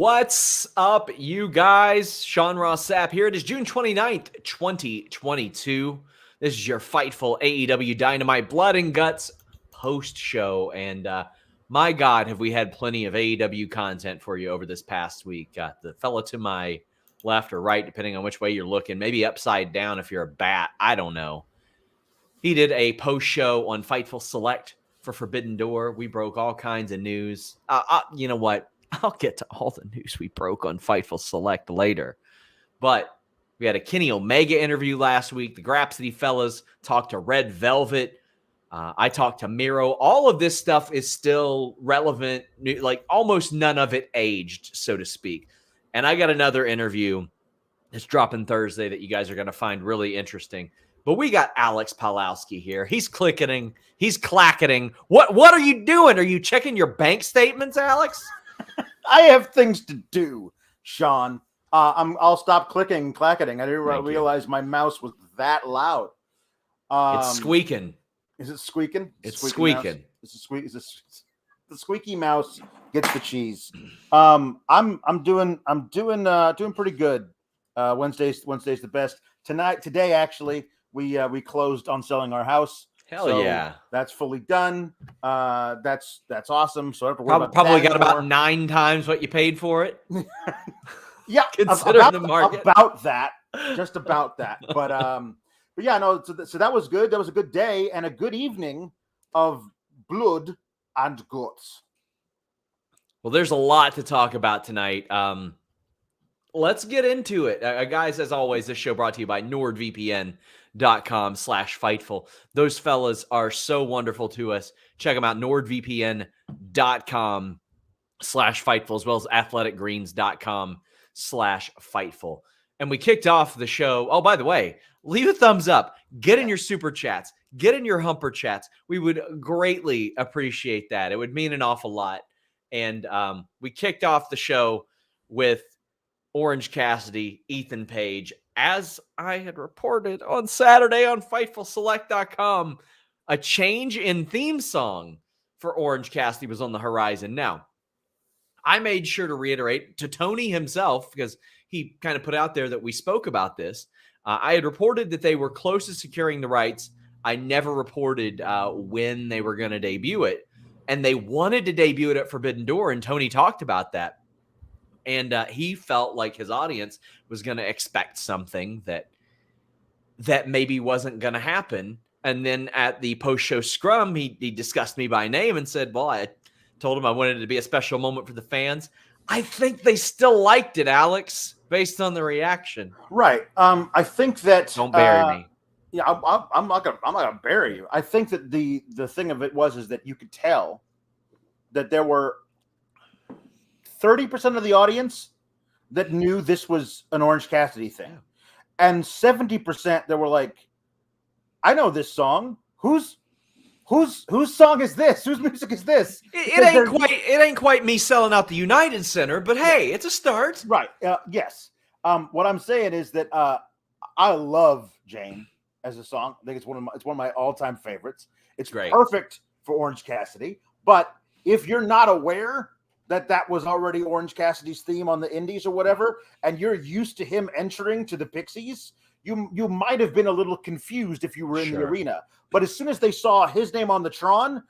What's up, you guys? Sean Ross Sapp here. It is June 29th, 2022. This is your Fightful AEW Dynamite Blood and Guts post-show. And my God, have we had plenty of AEW content for you over this past week. The fella to my left or right, depending on which way you're looking, maybe upside down if you're a bat. I don't know. He did a post-show on Fightful Select for Forbidden Door. We broke all kinds of news. You know what? I'll get to all the news we broke on Fightful Select later. But we had a Kenny Omega interview last week. The Grapsity fellas talked to Red Velvet. I talked to Miro. All of this stuff is still relevant. Like almost none of it aged, so to speak. And I got another interview that's dropping Thursday that you guys are going to find really interesting. But we got Alex Pawowski here. He's clicketing. He's clacketing. What are you doing? Are you checking your bank statements, Alex? I have things to do, Sean. I'll stop clacketing. I didn't realize my mouse was that loud. It's squeaking. Is it squeaking? It's squeaking. The squeaky mouse gets the cheese. I'm doing pretty good. Wednesday's the best. Today actually, we closed on selling our house. Hell yeah. That's fully done. That's awesome. So I don't have to worry about probably that got anymore. about 9 times what you paid for it. Yeah, considering the market. Just about that. But yeah, no. So that was good. That was a good day and a good evening of blood and guts. Well, there's a lot to talk about tonight. Let's get into it. Guys, as always, this show brought to you by NordVPN.com/Fightful. Those fellas are so wonderful to us. Check them out, NordVPN.com/Fightful, as well as AthleticGreens.com/Fightful. And we kicked off the show. Oh, by the way, leave a thumbs up. Get in your super chats. Get in your humper chats. We would greatly appreciate that. It would mean an awful lot. And we kicked off the show with Orange Cassidy, Ethan Page, as I had reported on Saturday on FightfulSelect.com, a change in theme song for Orange Cassidy was on the horizon. Now, I made sure to reiterate to Tony himself, because he kind of put out there that we spoke about this. I had reported that they were close to securing the rights. I never reported when they were going to debut it. And they wanted to debut it at Forbidden Door, and Tony talked about that. And he felt like his audience was going to expect something that maybe wasn't going to happen. And then at the post-show scrum, he discussed me by name and said, well, I told him I wanted it to be a special moment for the fans. I think they still liked it, Alex, based on the reaction. Right. I think that... Don't bury me. Yeah, I'm not gonna bury you. I think that the thing of it is that you could tell that there were 30% of the audience that knew this was an Orange Cassidy thing, and 70% that were like, "I know this song. Whose song is this? Whose music is this?" It ain't quite me selling out the United Center, but hey, it's a start. Right? Yes. What I'm saying is that I love Jane as a song. I think it's one of my all-time favorites. It's great. Perfect for Orange Cassidy. But if you're not aware that was already Orange Cassidy's theme on the Indies or whatever, and you're used to him entering to the Pixies, you might have been a little confused if you were in the arena. But as soon as they saw his name on the Tron,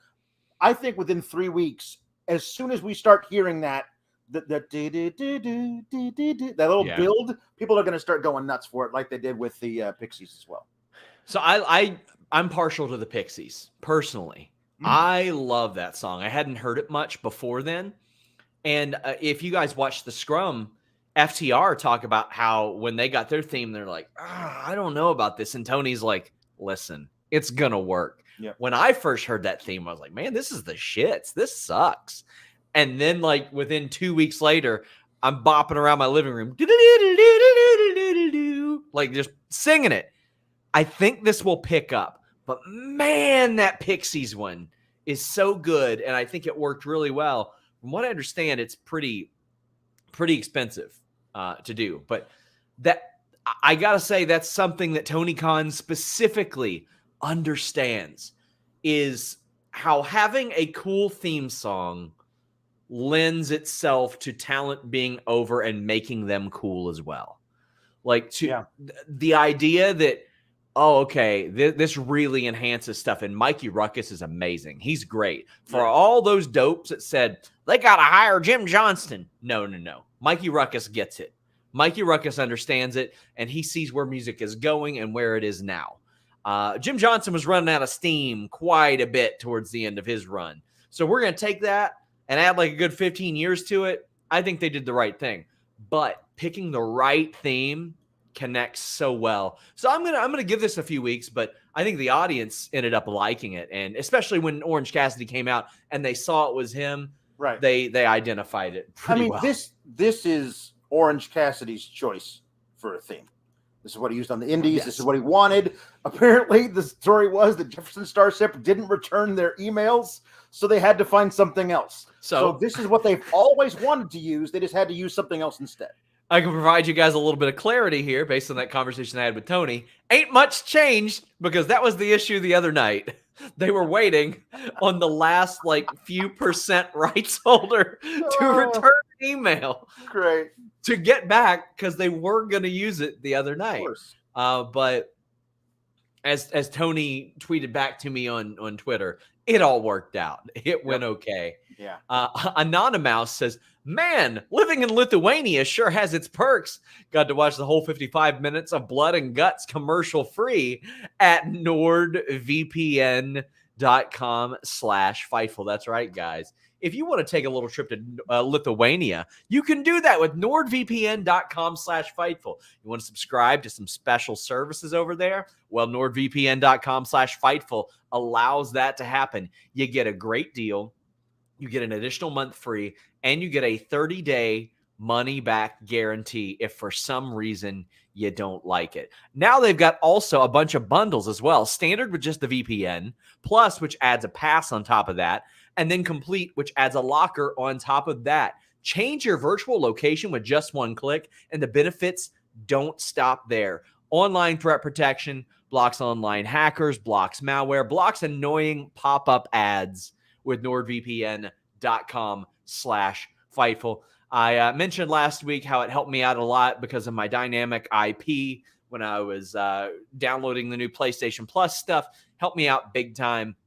I think within 3 weeks, as soon as we start hearing that little build, people are going to start going nuts for it, like they did with the Pixies as well. So I'm partial to the Pixies personally. I love that song. I hadn't heard it much before then. And if you guys watch the scrum, FTR talk about how when they got their theme, they're like, I don't know about this. And Tony's like, listen, it's going to work. Yeah. When I first heard that theme, I was like, man, this is the shits. This sucks. And then like within 2 weeks later, I'm bopping around my living room, like just singing it. I think this will pick up. But man, that Pixies one is so good. And I think it worked really well. From what I understand, it's pretty expensive to do. But that I got to say, that's something that Tony Khan specifically understands, is how having a cool theme song lends itself to talent being over and making them cool as well. Like the idea that, oh, okay, this really enhances stuff. And Mikey Ruckus is amazing. He's great. For all those dopes that said, they got to hire Jim Johnston. No. Mikey Ruckus gets it. Mikey Ruckus understands it, and he sees where music is going and where it is now. Jim Johnston was running out of steam quite a bit towards the end of his run. So we're going to take that and add like a good 15 years to it. I think they did the right thing. But picking the right theme connects so well. So I'm gonna give this a few weeks, but I think the audience ended up liking it, and especially when Orange Cassidy came out and they saw it was him, right? They identified it pretty well. This is Orange Cassidy's choice for a theme. This is what he used on the Indies. Yes. This is what he wanted. Apparently, the story was that Jefferson Starship didn't return their emails, so they had to find something else. So this is what they've always wanted to use. They just had to use something else instead. I can provide you guys a little bit of clarity here based on that conversation I had with Tony. Ain't much changed because that was the issue the other night. They were waiting on the last few percent rights holder to return an email. Great. To get back because they were going to use it the other night. But as Tony tweeted back to me on Twitter, it all worked out. It went okay. Yeah. Anonymous says, man, living in Lithuania sure has its perks. Got to watch the whole 55 minutes of Blood and Guts commercial free at nordvpn.com/Fightful. That's right, guys. If you want to take a little trip to Lithuania, you can do that with nordvpn.com/Fightful. You want to subscribe to some special services over there? Well, nordvpn.com/Fightful allows that to happen. You get a great deal. You get an additional month free, and you get a 30-day money-back guarantee if for some reason you don't like it. Now they've got also a bunch of bundles as well. Standard with just the VPN, Plus, which adds a pass on top of that, and then Complete, which adds a locker on top of that. Change your virtual location with just one click, and the benefits don't stop there. Online threat protection, blocks online hackers, blocks malware, blocks annoying pop-up ads with nordvpn.com/Fightful. I mentioned last week how it helped me out a lot because of my dynamic IP when I was downloading the new PlayStation Plus stuff. Helped me out big time.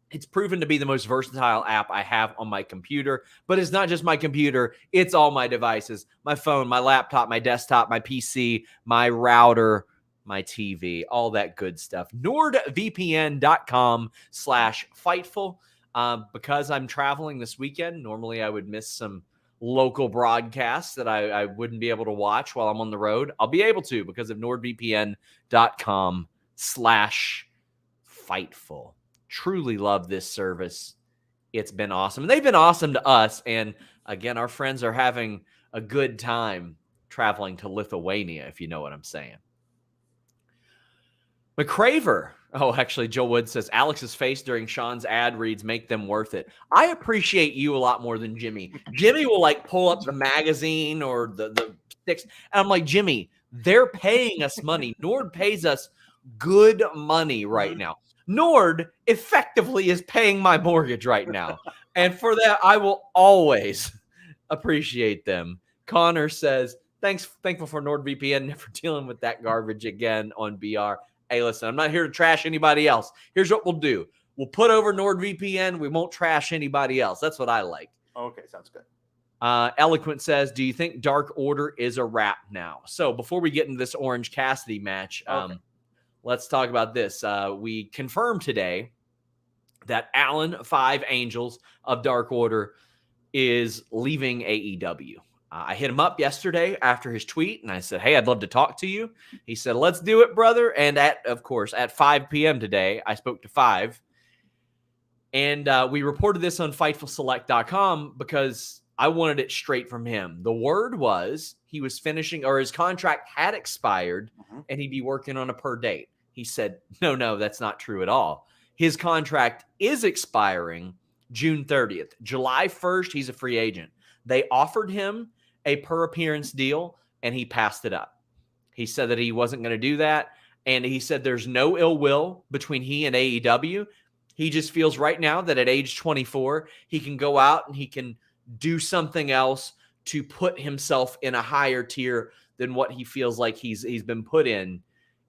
It's proven to be the most versatile app I have on my computer, but it's not just my computer. It's all my devices, my phone, my laptop, my desktop, my PC, my router, my TV, all that good stuff. nordvpn.com/Fightful. Because I'm traveling this weekend, normally I would miss some local broadcasts that I wouldn't be able to watch while I'm on the road. I'll be able to because of nordvpn.com/Fightful. Truly love this service. It's been awesome. And they've been awesome to us. And again, our friends are having a good time traveling to Lithuania, if you know what I'm saying. McCraver. Oh, actually, Joe Wood says Alex's face during Sean's ad reads make them worth it. I appreciate you a lot more than Jimmy. Jimmy will pull up the magazine or the sticks. And I'm like, Jimmy, they're paying us money. Nord pays us good money right now. Nord effectively is paying my mortgage right now. And for that, I will always appreciate them. Connor says, thankful for NordVPN, never dealing with that garbage again on BR. Hey, listen, I'm not here to trash anybody else. Here's what we'll do. We'll put over NordVPN. We won't trash anybody else. That's what I like. Okay, sounds good. Eloquent says, do you think Dark Order is a wrap now? So before we get into this Orange Cassidy match, let's talk about this. We confirmed today that Alan Five Angels of Dark Order is leaving AEW. I hit him up yesterday after his tweet, and I said, hey, I'd love to talk to you. He said, let's do it, brother. And of course, at 5 p.m. today, I spoke to Five. And we reported this on FightfulSelect.com because I wanted it straight from him. The word was he was finishing, or his contract had expired, and he'd be working on a per date. He said, no, that's not true at all. His contract is expiring June 30th. July 1st, he's a free agent. They offered him a per appearance deal, and he passed it up. He said that he wasn't going to do that, and he said there's no ill will between he and AEW. He just feels right now that at age 24, he can go out and he can do something else to put himself in a higher tier than what he feels like he's been put in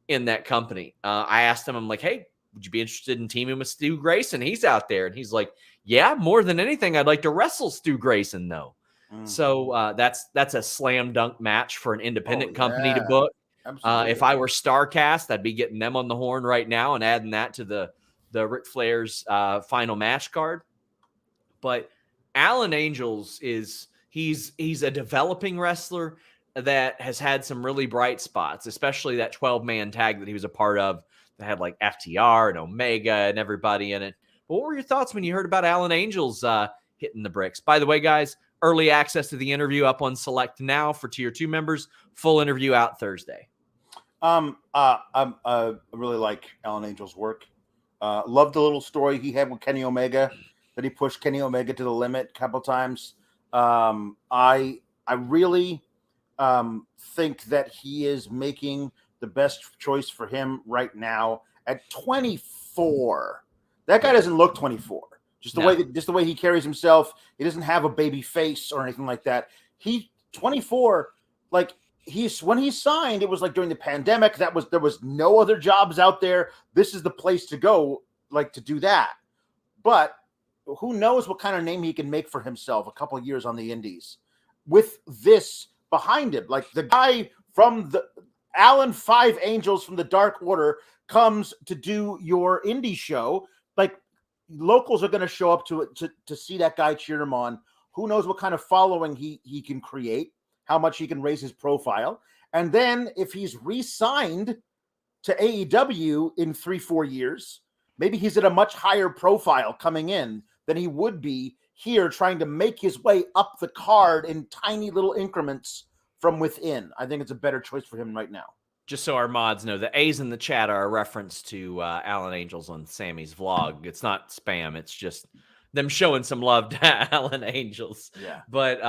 that company. I asked him, I'm like, hey, would you be interested in teaming with Stu Grayson? He's out there. And he's like, yeah, more than anything, I'd like to wrestle Stu Grayson, though. So that's a slam dunk match for an independent company to book. If I were StarCast, I'd be getting them on the horn right now and adding that to the Ric Flair's final match card. But Alan Angels he's a developing wrestler that has had some really bright spots, especially that 12-man tag that he was a part of that had like FTR and Omega and everybody in it. But what were your thoughts when you heard about Alan Angels hitting the bricks? By the way, guys, early access to the interview up on Select now for Tier 2 members. Full interview out Thursday. I really like Alan Angels' work. Loved the little story he had with Kenny Omega, that he pushed Kenny Omega to the limit a couple times. I really think that he is making the best choice for him right now at 24. That guy doesn't look 24. Just the way he carries himself. He doesn't have a baby face or anything like that. He 24. Like when he signed, it was like during the pandemic. There was no other jobs out there. This is the place to go, like to do that. But who knows what kind of name he can make for himself a couple of years on the indies with this behind him. Like the guy from the Alan Five Angels from the Dark Order comes to do your indie show. Like locals are going to show up to see that guy cheer him on. Who knows what kind of following he can create, how much he can raise his profile. And then if he's re-signed to AEW in 3-4 years, maybe he's at a much higher profile coming in than he would be here trying to make his way up the card in tiny little increments from within. I think it's a better choice for him right now. Just so our mods know, the A's in the chat are a reference to Alan Angels on Sammy's vlog. It's not spam. It's just them showing some love to Alan Angels. Yeah. But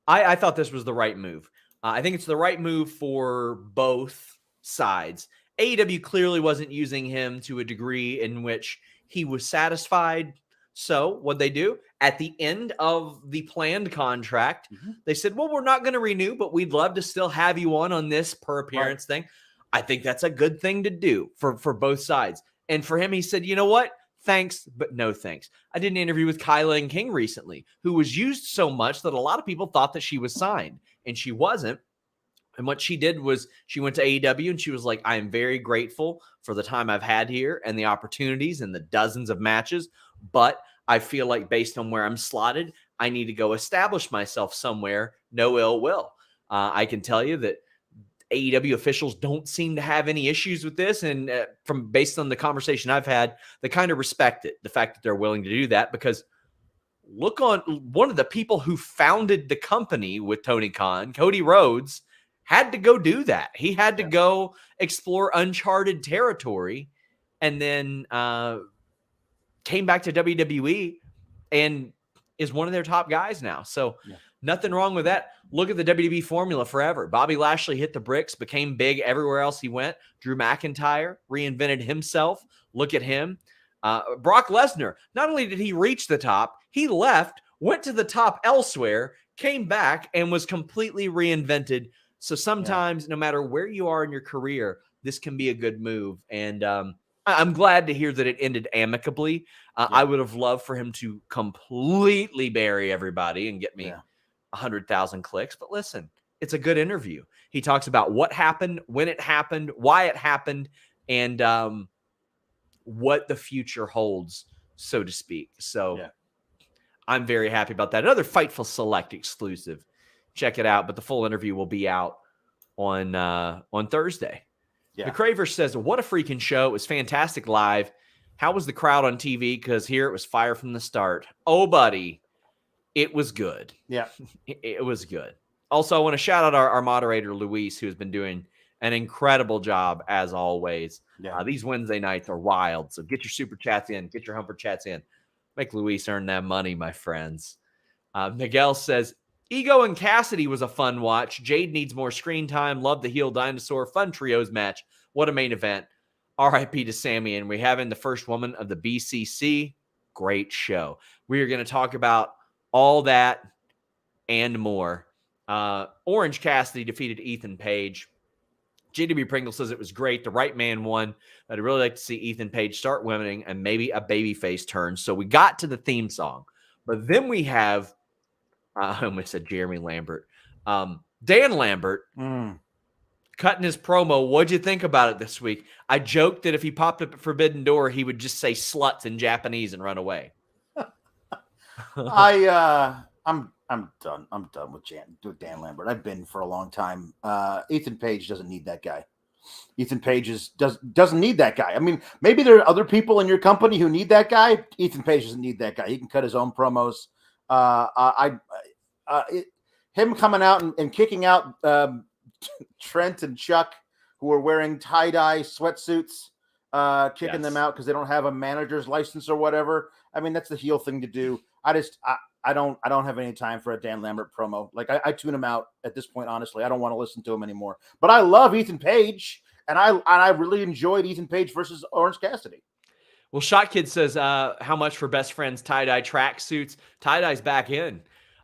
I thought this was the right move. I think it's the right move for both sides. AEW clearly wasn't using him to a degree in which he was satisfied. So what'd they do? At the end of the planned contract, they said, well, we're not going to renew, but we'd love to still have you on this per appearance thing. I think that's a good thing to do for both sides. And for him, he said, you know what? Thanks, but no thanks. I did an interview with Kyla and King recently, who was used so much that a lot of people thought that she was signed, and she wasn't. And what she did was she went to AEW and she was like, I am very grateful for the time I've had here and the opportunities and the dozens of matches. But I feel like based on where I'm slotted, I need to go establish myself somewhere. No ill will. I can tell you that AEW officials don't seem to have any issues with this. And based on the conversation I've had, they kind of respect it. The fact that they're willing to do that, because look on one of the people who founded the company with Tony Khan, Cody Rhodes, had to go do that. He had to go explore uncharted territory and then came back to WWE and is one of their top guys now. So nothing wrong with that. Look at the WWE formula forever. Bobby Lashley hit the bricks, became big everywhere else he went. Drew McIntyre reinvented himself. Look at him. Brock Lesnar, not only did he reach the top, he left, went to the top elsewhere, came back, and was completely reinvented. So sometimes, no matter where you are in your career, this can be a good move. And I'm glad to hear that it ended amicably. I would have loved for him to completely bury everybody and get me 100,000 clicks. But listen, it's a good interview. He talks about what happened, when it happened, why it happened, and what the future holds, so to speak. So I'm very happy about that. Another Fightful Select exclusive. Check it out. But the full interview will be out on Thursday. The Craver says, what a freaking show. It was fantastic live. How was the crowd on TV? Because here it was fire from the start. Oh, buddy. It was good. Yeah. It was good. Also, I want to shout out our moderator, Luis, who has been doing an incredible job as always. These Wednesday nights are wild. So get your super chats in. Get your humper chats in. Make Luis earn that money, my friends. Miguel says, Ego and Cassidy was a fun watch. Jade needs more screen time. Love the heel dinosaur. Fun trios match. What a main event. RIP to Sammy. And we have in the first woman of the BCC. Great show. We are going to talk about All that and more. Orange Cassidy defeated Ethan Page. JW Pringle says it was great. The right man won. I'd really like to see Ethan Page start winning and maybe a babyface turn. So we got to the theme song. But then we have, I almost said Jeremy Lambert. Dan Lambert cutting his promo. What'd you think about it this week? I joked that if he popped up at Forbidden Door, he would just say sluts in Japanese and run away. I'm done. I'm done with Dan Lambert. I've been for a long time. Ethan Page doesn't need that guy. Ethan Page doesn't need that guy. I mean, maybe there are other people in your company who need that guy. Ethan Page doesn't need that guy. He can cut his own promos. Him coming out and kicking out Trent and Chuck, who are wearing tie-dye sweatsuits, kicking them out because they don't have a manager's license or whatever. I mean, that's the heel thing to do. I don't have any time for a Dan Lambert promo. Like I tune him out at this point. Honestly, I don't want to listen to him anymore. But I love Ethan Page, and I really enjoyed Ethan Page versus Orange Cassidy. Well, Shot Kid says, how much for Best Friends tie-dye track suits? Tie-dye's back in.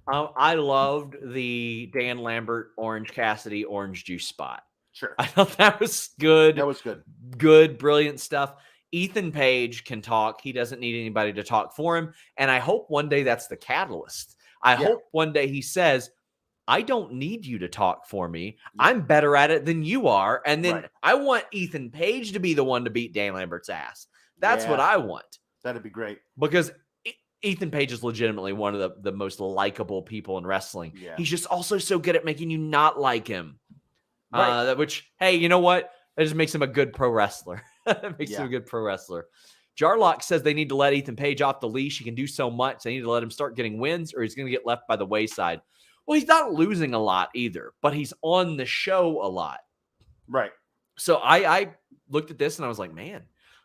I loved the Dan Lambert, Orange Cassidy, Orange Juice spot. Sure. I thought that was good. That was good. Good, brilliant stuff. Ethan Page can talk. He doesn't need anybody to talk for him. And I hope one day that's the catalyst. I hope one day he says, I don't need you to talk for me. I'm better at it than you are. And then I want Ethan Page to be the one to beat Dan Lambert's ass. That's what I want. That'd be great. Because Ethan Page is legitimately one of the most likable people in wrestling. Yeah. He's just also so good at making you not like him. Which, hey, you know what? That just makes him a good pro wrestler. It makes him a good pro wrestler. Jarlock says they need to let Ethan Page off the leash. He can do so much. They need to let him start getting wins or he's going to get left by the wayside. Well, he's not losing a lot either, but he's on the show a lot. Right. So I looked at this and I was like, man,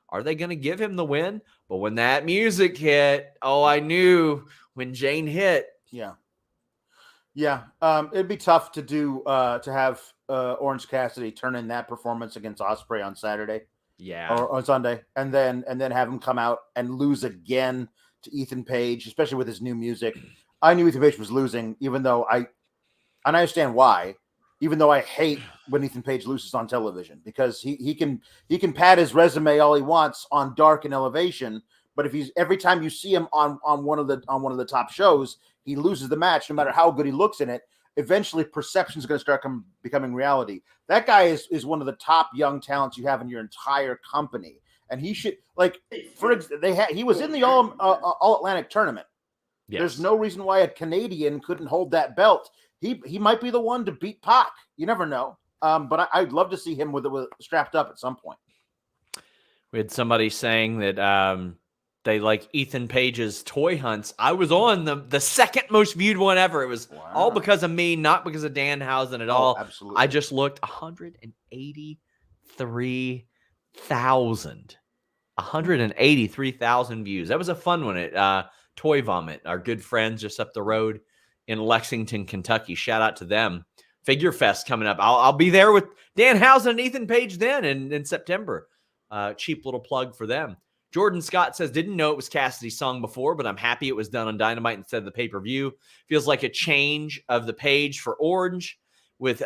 are they going to give him the win? But when that music hit, I knew when Jane hit. Yeah. Yeah. It'd be tough to do, to have Orange Cassidy turn in that performance against Ospreay on Saturday. Yeah. Or on Sunday. And then have him come out and lose again to Ethan Page, especially with his new music. I knew Ethan Page was losing, even though I understand why, even though I hate when Ethan Page loses on television, because he can pad his resume all he wants on Dark and Elevation, but if he's every time you see him on one of the top shows, he loses the match, no matter how good he looks in it. Eventually, perception is going to start becoming reality. That guy is one of the top young talents you have in your entire company, and he should he was in the All Atlantic tournament. Yes. There's no reason why a Canadian couldn't hold that belt. He might be the one to beat Pac. You never know. But I'd love to see him with strapped up at some point. We had somebody saying that they like Ethan Page's toy hunts. I was on the second most viewed one ever. It was all because of me, not because of Danhausen at all. Absolutely. I just looked 183,000 views. That was a fun one. Toy Vomit, our good friends just up the road in Lexington, Kentucky. Shout out to them. Figure Fest coming up. I'll be there with Danhausen and Ethan Page then in September. Cheap little plug for them. Jordan Scott says, didn't know it was Cassidy's song before, but I'm happy it was done on Dynamite instead of the pay-per-view. Feels like a change of the page for Orange. With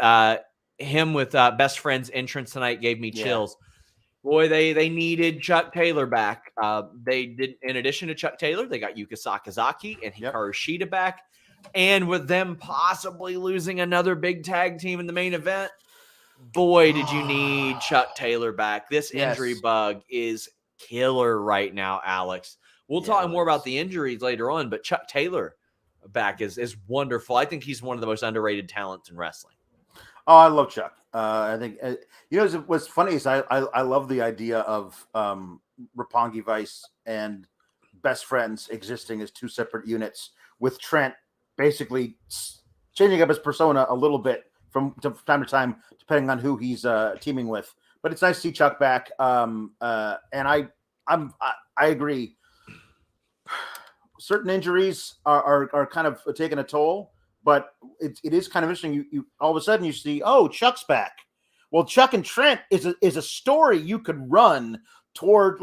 him with Best Friend's entrance tonight gave me chills. Boy, they needed Chuck Taylor back. They did, in addition to Chuck Taylor, they got Yuka Sakazaki and Hikaru Shida back. And with them possibly losing another big tag team in the main event, boy, did you need Chuck Taylor back. This injury bug is killer right now, Alex. We'll talk more about the injuries later on, but Chuck Taylor back is wonderful. I think he's one of the most underrated talents in wrestling. Oh, I love Chuck. I think what's funny is I love the idea of Roppongi Vice and Best Friends existing as two separate units, with Trent basically changing up his persona a little bit from time to time, depending on who he's teaming with. But it's nice to see Chuck back. And I agree. Certain injuries are kind of taking a toll. But it is kind of interesting. You all of a sudden you see, Chuck's back. Well, Chuck and Trent is a story you could run toward.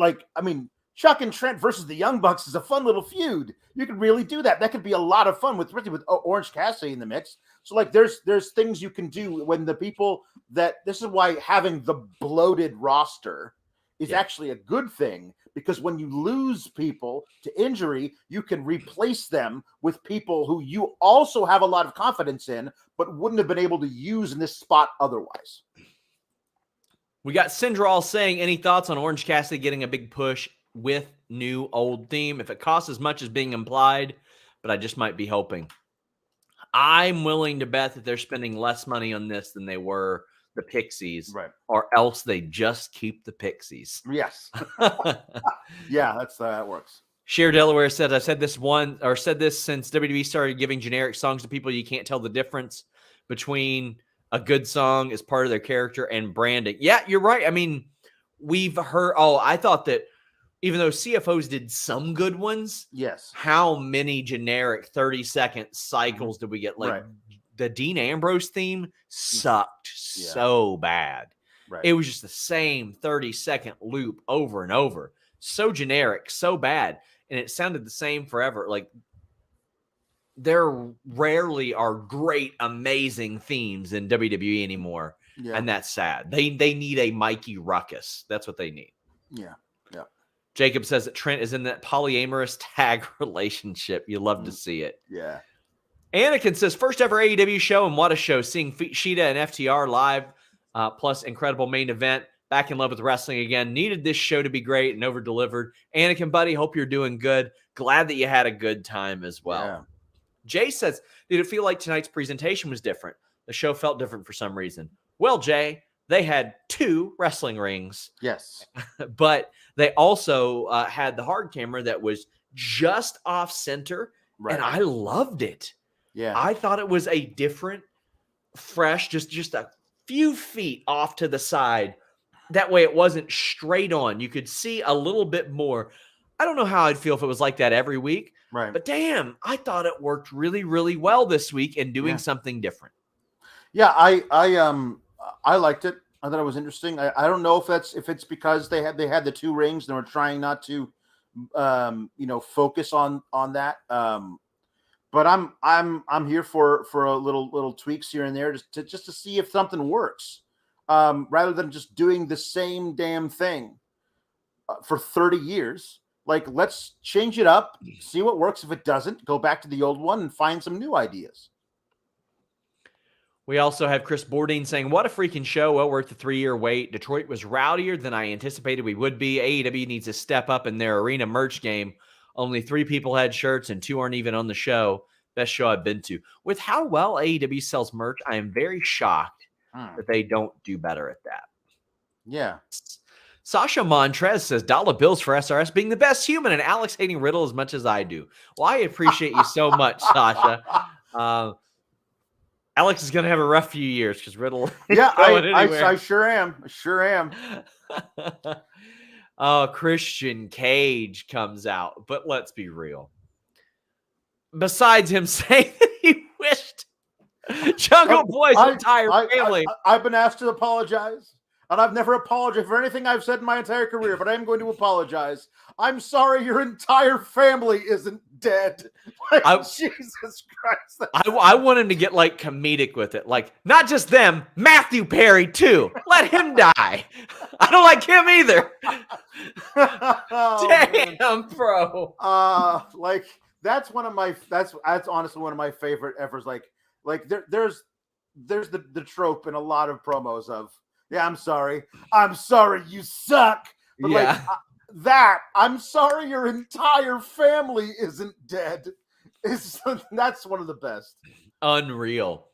Chuck and Trent versus the Young Bucks is a fun little feud. You could really do that. That could be a lot of fun with Orange Cassidy in the mix. So like there's things you can do when the people that this is why having the bloated roster is actually a good thing, because when you lose people to injury, you can replace them with people who you also have a lot of confidence in, but wouldn't have been able to use in this spot otherwise. We got Syndral saying, any thoughts on Orange Cassidy getting a big push with new old theme? If it costs as much as being implied, but I just might be hoping. I'm willing to bet that they're spending less money on this than they were the Pixies, right? Or else they just keep the Pixies. Yes. Yeah, that works. Sheer Delaware says, I've said this since WWE started giving generic songs to people. You can't tell the difference between a good song as part of their character and branding. Yeah, you're right. I mean, we've heard, I thought that even though CFOs did some good ones, yes, how many generic 30-second cycles did we get? Like the Dean Ambrose theme sucked so bad. Right. It was just the same 30-second loop over and over. So generic, so bad. And it sounded the same forever. Like, there rarely are great, amazing themes in WWE anymore. Yeah. And that's sad. They need a Mikey Ruckus. That's what they need. Yeah. Yeah. Jacob says that Trent is in that polyamorous tag relationship. You love to see it. Yeah. Anakin says, first ever AEW show, and what a show. Seeing Shida and FTR live, plus incredible main event. Back in love with wrestling again. Needed this show to be great and over-delivered. Anakin, buddy, hope you're doing good. Glad that you had a good time as well. Yeah. Jay says, did it feel like tonight's presentation was different? The show felt different for some reason. Well, Jay, they had 2 wrestling rings. Yes. But they also had the hard camera that was just off center. Right. And I loved it. Yeah. I thought it was a different, fresh, just a few feet off to the side. That way it wasn't straight on. You could see a little bit more. I don't know how I'd feel if it was like that every week. Right. But damn, I thought it worked really, really well this week in doing something different. Yeah, I liked it. I thought it was interesting. I don't know if it's because they had the 2 rings and were trying not to focus on that. But I'm here for a little tweaks here and there just to see if something works. Rather than just doing the same damn thing for 30 years. Like, let's change it up, see what works. If it doesn't, go back to the old one and find some new ideas. We also have Chris Bourdin saying, what a freaking show. Well worth the 3-year wait. Detroit was rowdier than I anticipated we would be. AEW needs to step up in their arena merch game. Only 3 people had shirts and 2 aren't even on the show. Best show I've been to. With how well AEW sells merch, I am very shocked that they don't do better at that. Yeah. Sasha Montrez says, dollar bills for SRS being the best human, and Alex hating Riddle as much as I do. Well, I appreciate you so much, Sasha. Alex is going to have a rough few years because Riddle. Yeah, I sure am. I sure am. Christian Cage comes out, but let's be real. Besides him saying that he wished Jungle Boy's entire family. I've been asked to apologize, and I've never apologized for anything I've said in my entire career, but I am going to apologize. I'm sorry your entire family isn't dead. Jesus Christ. I want him to get, like, comedic with it. Like, not just them, Matthew Perry, too. Let him die. I don't like him either. Damn, bro. That's one of my that's honestly one of my favorite ever. Like there's the trope in a lot of promos of, yeah, I'm sorry you suck, but I'm sorry your entire family isn't dead. That's one of the best. Unreal.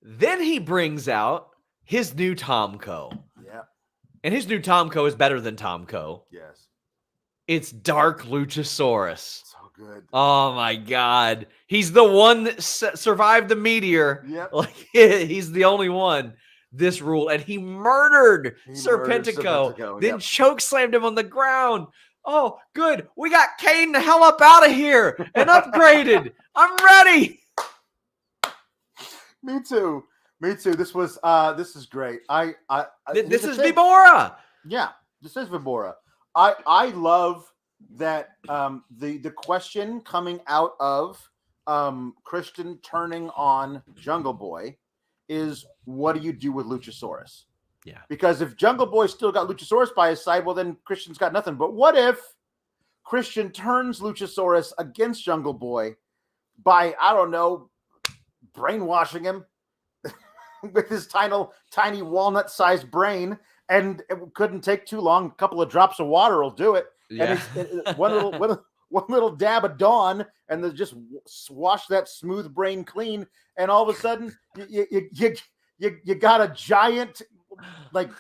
Then he brings out his new Tomco. Yeah. And his new Tomco is better than Tomco. Yes. It's Dark Luchasaurus. So good. Oh my God. He's the one that survived the meteor. Yep. Like, he's the only one. This rule. And he murdered Serpentico. Then choke slammed him on the ground. Oh, good. We got Kane the hell up out of here and upgraded. I'm ready. Me too. This is great. This is Vibora. Yeah, this is Vibora. I love that the question coming out of Christian turning on Jungle Boy is, what do you do with Luchasaurus? Yeah. Because if Jungle Boy still got Luchasaurus by his side, well, then Christian's got nothing. But what if Christian turns Luchasaurus against Jungle Boy by, I don't know, brainwashing him with his tiny walnut-sized brain, and it couldn't take too long. A couple of drops of water will do it. Yeah. And one little dab of Dawn, and then just wash that smooth brain clean. And all of a sudden, you got a giant, like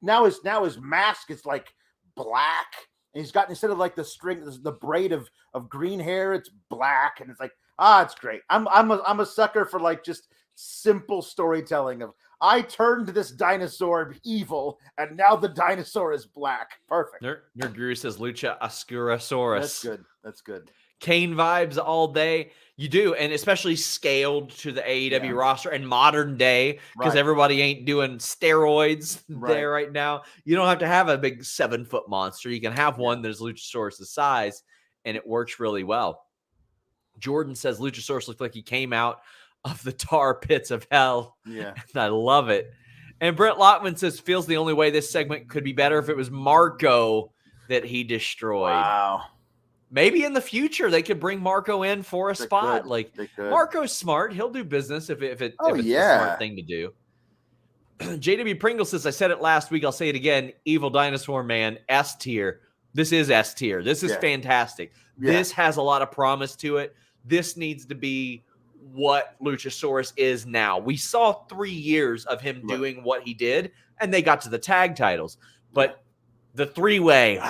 now his mask is like black, and he's got, instead of like the braid of green hair, it's black, and it's like, it's great. I'm a sucker for like just simple storytelling of, I turned this dinosaur evil, and now the dinosaur is black. Perfect. Nerd Guru says Lucha Oscurosaurus. That's good. Kane vibes all day. You do, and especially scaled to the AEW roster in modern day, because everybody ain't doing steroids there right now. You don't have to have a big 7-foot monster. You can have one that's Luchasaurus' size, and it works really well. Jordan says Luchasaurus looked like he came out of the tar pits of hell. Yeah. And I love it. And Brent Lockman says, feels the only way this segment could be better if it was Marco that he destroyed. Wow. Maybe in the future they could bring Marco in for a spot. Could. Like, They could. Marco's smart. He'll do business if it's Oh, the yeah. smart thing to do. JW Pringle says, I said it last week, I'll say it again. Evil Dinosaur Man, S tier. This is S tier. This is fantastic. Yeah. This has a lot of promise to it. This needs to be what Luchasaurus is now. We saw 3 years of him doing what he did, and they got to the tag titles. But the three-way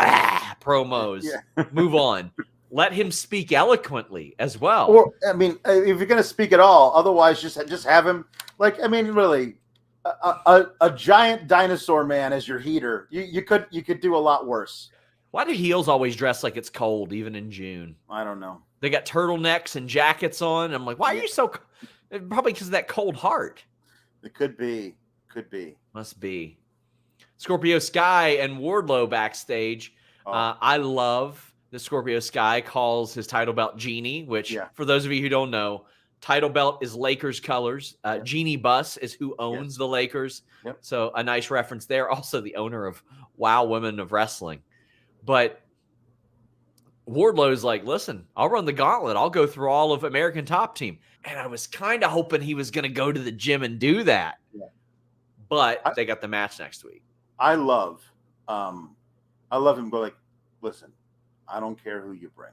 promos, move on. Let him speak eloquently as well. Or, I mean, if you're going to speak at all, otherwise just have him, like, I mean, really, a giant dinosaur man as your heater. You could do a lot worse. Why do heels always dress like it's cold, even in June? I don't know. They got turtlenecks and jackets on. I'm like, why are you so? Probably because of that cold heart. It could be. Must be. Scorpio Sky and Wardlow backstage. I love that Scorpio Sky calls his title belt Genie, which for those of you who don't know, title belt is Lakers colors. Genie Bus is who owns the Lakers. Yep. So a nice reference there. Also the owner of Wow Women of Wrestling. But Wardlow's like, listen, I'll run the gauntlet. I'll go through all of American Top Team. And I was kind of hoping he was going to go to the gym and do that. Yeah. But they got the match next week. I love him go like, listen, I don't care who you bring.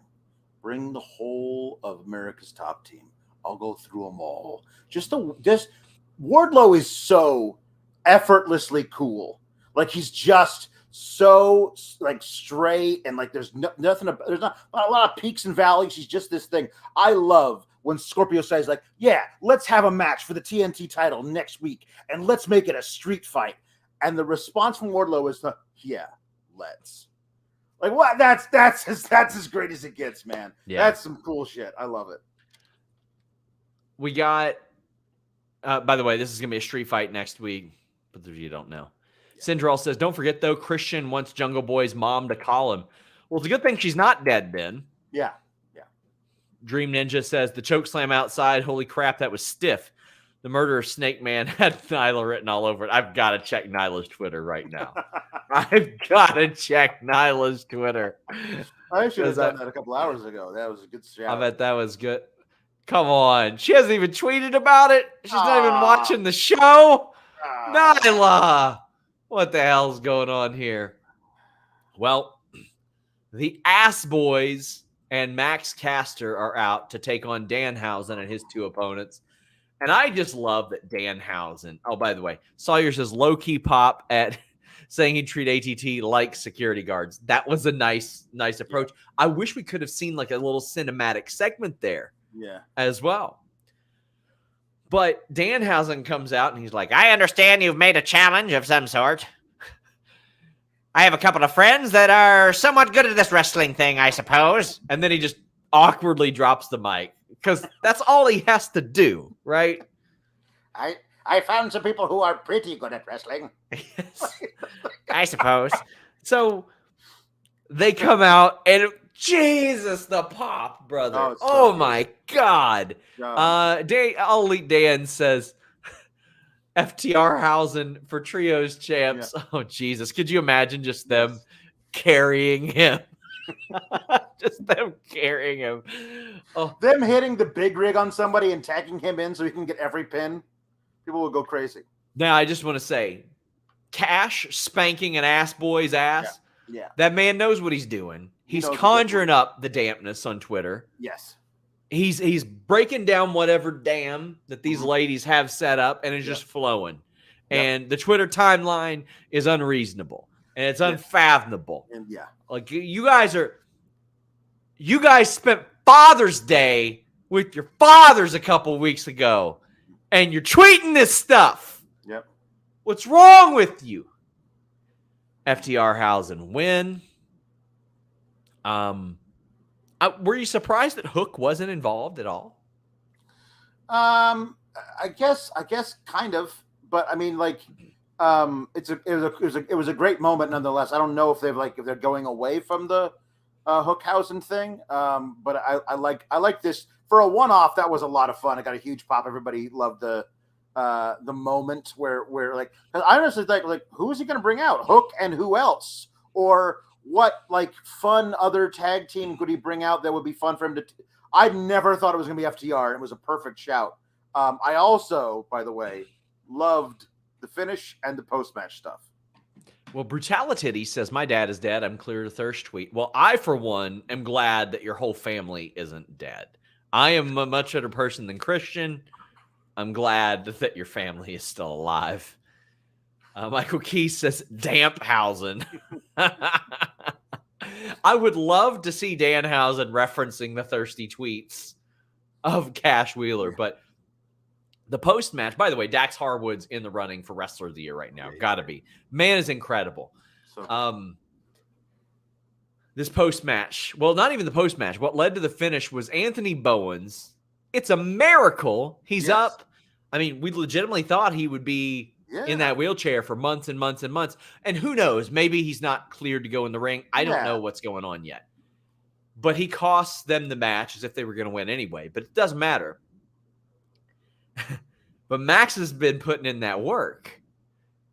Bring the whole of America's Top Team. I'll go through them all. Just Wardlow is so effortlessly cool. Like, he's just so like straight, and like there's nothing. There's not a lot of peaks and valleys. He's just this thing. I love when Scorpio says like, "Yeah, let's have a match for the TNT title next week, and let's make it a street fight." And the response from Wardlow is, "Yeah, let's." Like, what? That's as great as it gets, man. Yeah. That's some cool shit. I love it. We got. By the way, this is gonna be a street fight next week. But if you don't know. Syndrol says, don't forget, though, Christian wants Jungle Boy's mom to call him. Well, it's a good thing she's not dead then. Yeah. Dream Ninja says, the choke slam outside, holy crap, that was stiff. The murderer Snake Man had Nyla written all over it. I've got to check Nyla's Twitter right now. I've got to check Nyla's Twitter. I should have done that a couple hours ago. That was a good shout. I bet that was good. Come on. She hasn't even tweeted about it. She's not even watching the show. Nyla. What the hell's going on here? Well, the Ass Boys and Max Caster are out to take on Danhausen and his two opponents. And I just love that Danhausen. Oh, by the way, Sawyer says low-key pop at saying he'd treat ATT like security guards. That was a nice approach. Yeah. I wish we could have seen like a little cinematic segment there as well. But Danhausen comes out and he's like, I understand you've made a challenge of some sort. I have a couple of friends that are somewhat good at this wrestling thing, I suppose. And then he just awkwardly drops the mic because that's all he has to do, right? I found some people who are pretty good at wrestling. Yes, I suppose. So they come out, and Jesus, the pop, brother. Oh, it's so Oh good. my God. Dan says FTR Hausen for trios champs. Yeah. Oh, Jesus. Could you imagine just them carrying him? Just them carrying him. Oh, them hitting the big rig on somebody and tagging him in so he can get every pin. People will go crazy. Now, I just want to say, Cash spanking an ass boy's ass. Yeah. That man knows what he's doing. He's conjuring up the dampness on Twitter. Yes. He's breaking down whatever dam that these ladies have set up, and it's just flowing. And the Twitter timeline is unreasonable, and it's unfathomable. And like you guys spent Father's Day with your fathers a couple weeks ago, and you're tweeting this stuff. Yep. What's wrong with you? FTR Hausen win. Were you surprised that Hook wasn't involved at all? I guess kind of, but I mean, like, it was a great moment nonetheless. I don't know if if they're going away from the Hookhausen thing, but I like this for a one-off. That was a lot of fun. It got a huge pop. Everybody loved the moment where like, I honestly think, like, who is he going to bring out? Hook and who else? Or what, like, fun other tag team could he bring out that would be fun for him to? I never thought it was going to be FTR, and it was a perfect shout. I also, by the way, loved the finish and the post-match stuff. Well, Brutality says, my dad is dead. I'm clear to thirst tweet. Well, I, for one, am glad that your whole family isn't dead. I am a much better person than Christian. I'm glad that your family is still alive. Michael Keys says, Damphausen. I would love to see Danhausen referencing the thirsty tweets of Cash Wheeler, but the post-match, by the way, Dax Harwood's in the running for Wrestler of the Year right now. Gotta be. Man is incredible. This post-match, well, not even the post-match. What led to the finish was Anthony Bowens. It's a miracle he's up. I mean, we legitimately thought he would be in that wheelchair for months and months and months. And who knows? Maybe he's not cleared to go in the ring. I don't know what's going on yet. But he costs them the match as if they were going to win anyway. But it doesn't matter. But Max has been putting in that work.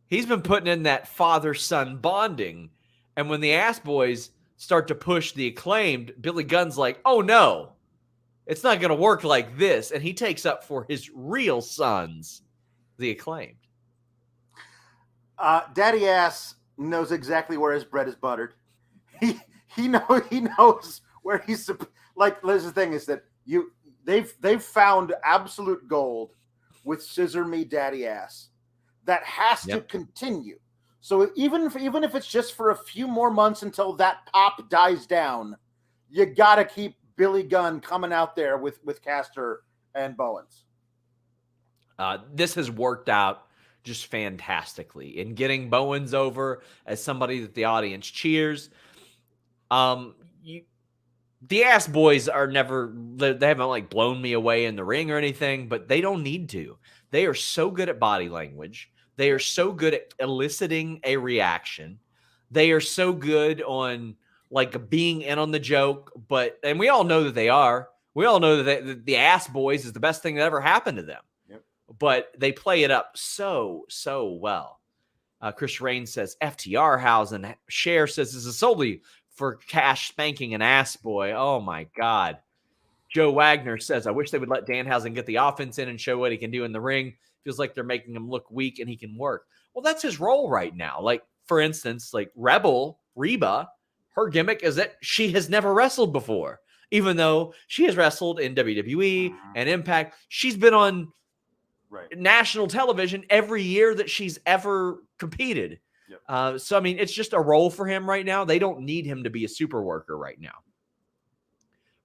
He's been putting in that father-son bonding. And when the Ass Boys start to push the Acclaimed, Billy Gunn's like, oh, no. It's not going to work like this. And he takes up for his real sons, the Acclaimed. Daddy Ass knows exactly where his bread is buttered. He knows where he's like. The thing is that they've found absolute gold with Scissor Me Daddy Ass that has to continue. So even if it's just for a few more months until that pop dies down, you gotta keep Billy Gunn coming out there with Caster and Bowens. This has worked out just fantastically in getting Bowens over as somebody that the audience cheers. The Ass Boys are never, they haven't like blown me away in the ring or anything, but they don't need to. They are so good at body language. They are so good at eliciting a reaction. They are so good on like being in on the joke, and we all know that they are. We all know that the Ass Boys is the best thing that ever happened to them. But they play it up so well. Chris Rain says, FTR Hausen. Cher says, this is solely for Cash spanking an ass boy. Oh, my God. Joe Wagner says, I wish they would let Danhausen get the offense in and show what he can do in the ring. Feels like they're making him look weak and he can work. Well, that's his role right now. Like, for instance, like Reba, her gimmick is that she has never wrestled before. Even though she has wrestled in WWE and Impact, she's been on national television every year that she's ever competed. So, I mean, it's just a role for him right now. They don't need him to be a super worker right now.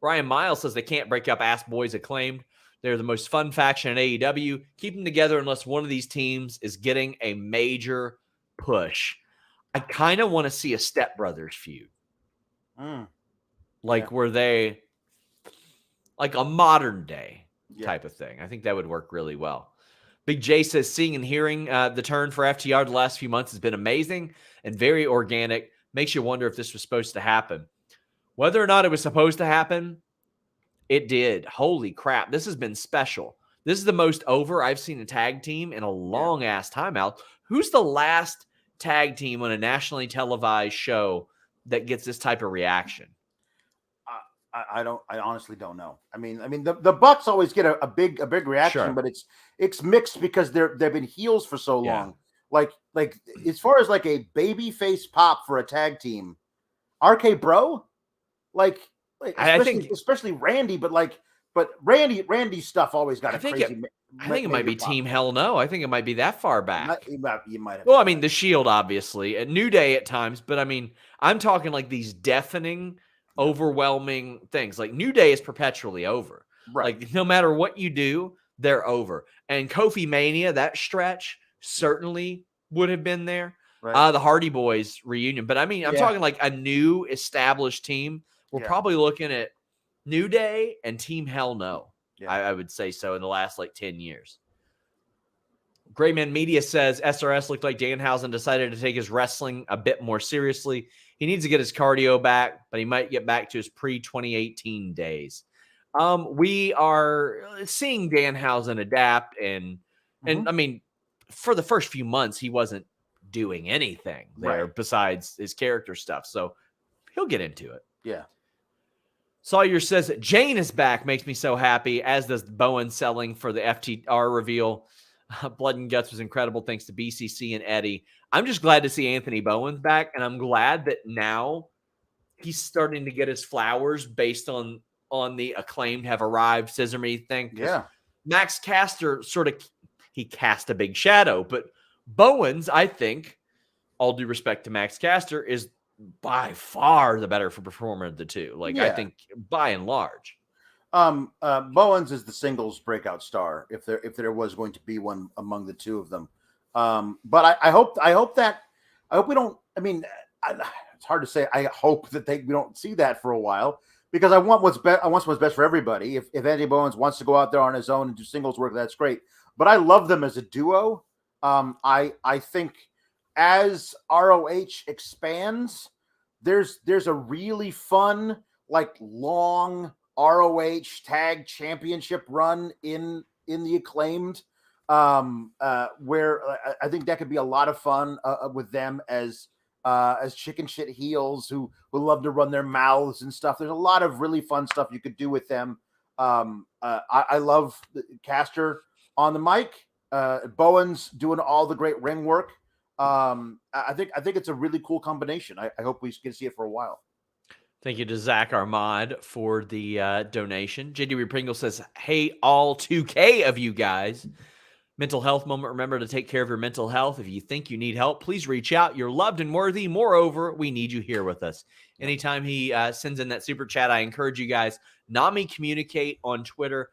Ryan Miles says they can't break up Ass Boys Acclaimed. They're the most fun faction in AEW. Keep them together unless one of these teams is getting a major push. I kind of want to see a Step Brothers feud. Where they, like a modern day type of thing. I think that would work really well. Big J says, seeing and hearing the turn for FTR the last few months has been amazing and very organic. Makes you wonder if this was supposed to happen. Whether or not it was supposed to happen, it did. Holy crap. This has been special. This is the most over I've seen a tag team in a long ass timeout. Who's the last tag team on a nationally televised show that gets this type of reaction? I honestly don't know. I mean, the Bucks always get a big reaction, Sure. but it's mixed because they've been heels for so Yeah. long. Like as far as like a baby face pop for a tag team, RK Bro, like especially Randy, but Randy's stuff always got I a think crazy. I think it might be pop. Team Hell No. I think it might be that far back. You might have. Well, I mean, the Shield, obviously, at New Day at times, but I mean, I'm talking like these deafening, overwhelming things. Like New Day is perpetually over. Right. Like no matter what you do, they're over. And Kofi Mania, that stretch certainly would have been there. Right. The Hardy Boys reunion, but I mean, I'm talking like a new established team. We're probably looking at New Day and Team Hell No. Yeah. I would say so in the last like 10 years. Grayman Media says SRS looked like Danhausen decided to take his wrestling a bit more seriously. He needs to get his cardio back, but he might get back to his pre-2018 days. We are seeing Danhausen adapt, and I mean, for the first few months, he wasn't doing anything there besides his character stuff. So he'll get into it. Yeah. Sawyer says that Jane is back. Makes me so happy, as does Bowen selling for the FTR reveal. Blood and Guts was incredible thanks to BCC and Eddie. I'm just glad to see Anthony Bowen's back, and I'm glad that now he's starting to get his flowers based on the acclaimed have arrived Scissor Me thing. Yeah. Max Caster he cast a big shadow, but Bowen's, I think, all due respect to Max Caster, is by far the better performer of the two. Like, I think by and large. Bowens is the singles breakout star, if there was going to be one among the two of them. But I hope we don't. I mean, it's hard to say. I hope that we don't see that for a while, because I want what's best. I want what's best for everybody. If Andy Bowens wants to go out there on his own and do singles work, that's great. But I love them as a duo. I think as ROH expands, there's a really fun, like, long ROH tag championship run in the Acclaimed, where I think that could be a lot of fun with them as chicken shit heels who love to run their mouths and stuff. There's a lot of really fun stuff you could do with them. I love Caster on the mic, Bowens doing all the great ring work. I think it's a really cool combination. I hope we can see it for a while. Thank you to Zach Armad for the donation. JD Pringle says, hey, all 2K of you guys. Mental health moment. Remember to take care of your mental health. If you think you need help, please reach out. You're loved and worthy. Moreover, we need you here with us. Anytime he sends in that super chat, I encourage you guys, NAMI Communicate on Twitter.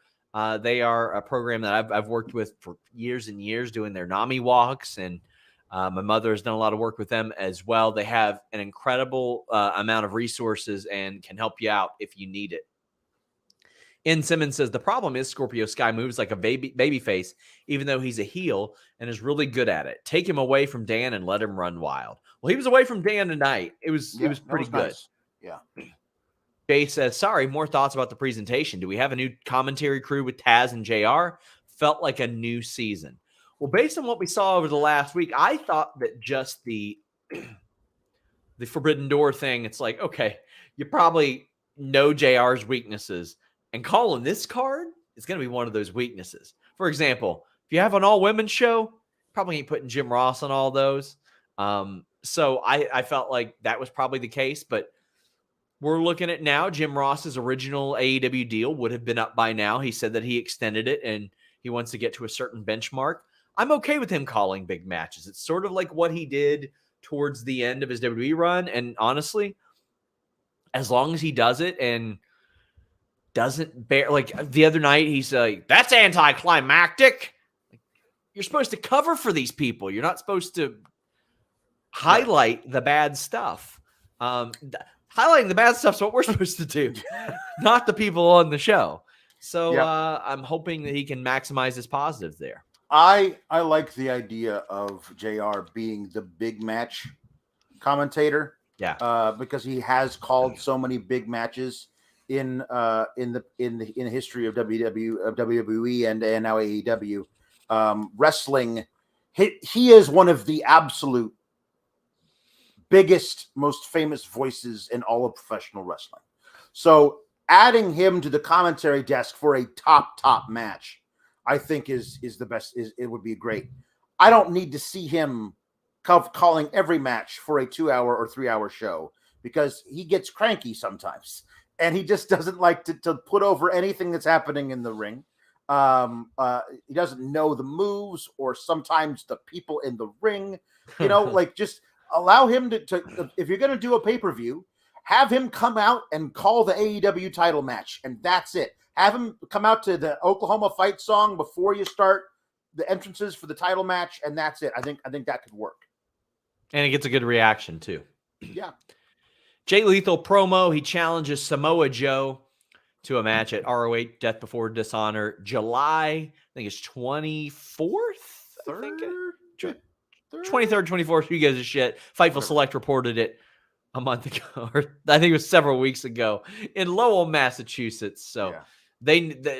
They are a program that I've worked with for years and years, doing their NAMI walks, and my mother has done a lot of work with them as well. They have an incredible amount of resources and can help you out if you need it. N. Simmons says, the problem is Scorpio Sky moves like a baby face, even though he's a heel and is really good at it. Take him away from Dan and let him run wild. Well, he was away from Dan tonight. It was pretty good. Nice. Yeah. Jay says, sorry, more thoughts about the presentation. Do we have a new commentary crew with Taz and JR? Felt like a new season. Well, based on what we saw over the last week, I thought that just the Forbidden Door thing, it's like, okay, you probably know JR's weaknesses, and calling this card is going to be one of those weaknesses. For example, if you have an all-women show, probably ain't putting Jim Ross on all those. So I felt like that was probably the case, but we're looking at now, Jim Ross's original AEW deal would have been up by now. He said that he extended it and he wants to get to a certain benchmark. I'm okay with him calling big matches. It's sort of like what he did towards the end of his WWE run. And honestly, as long as he does it and doesn't bear, like the other night, he's like, that's anticlimactic. You're supposed to cover for these people. You're not supposed to highlight the bad stuff. Highlighting the bad stuff is what we're supposed to do, not the people on the show. So I'm hoping that he can maximize his positives there. I like the idea of JR being the big match commentator. Yeah. Because he has called so many big matches in the history of WWE and now AEW. Wrestling, he is one of the absolute biggest, most famous voices in all of professional wrestling. So adding him to the commentary desk for a top match, I think is the best. It would be great. I don't need to see him calling every match for a 2-hour or 3-hour show because he gets cranky sometimes and he just doesn't like to put over anything that's happening in the ring. He doesn't know the moves or sometimes the people in the ring, like just allow him to if you're going to do a pay-per-view, have him come out and call the AEW title match. And that's it. Have him come out to the Oklahoma fight song before you start the entrances for the title match. And that's it. I think that could work. And it gets a good reaction too. Yeah. Jay Lethal promo. He challenges Samoa Joe to a match at ROH Death Before Dishonor, July, I think it's 24th. 23rd, 24th. You guys are shit. Fightful Select reported it a month ago, or I think it was several weeks ago in Lowell, Massachusetts. So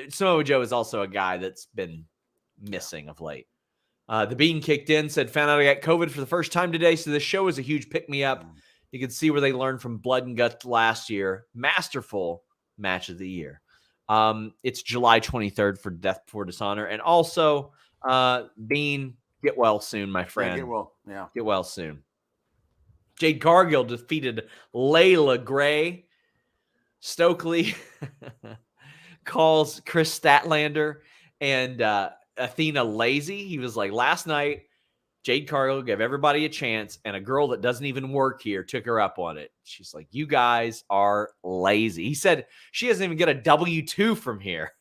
Samoa Joe is also a guy that's been missing of late. The Bean kicked in, said, found out I got COVID for the first time today, so this show is a huge pick-me-up. You can see where they learned from Blood and Guts last year. Masterful match of the year. It's July 23rd for Death Before Dishonor. And also, Bean, get well soon, my friend. Get well soon. Jade Cargill defeated Layla Gray. Stokely calls Chris Statlander and Athena lazy. He was like, last night, Jade Cargill gave everybody a chance, and a girl that doesn't even work here took her up on it. She's like, you guys are lazy. He said she doesn't even get a W-2 from here.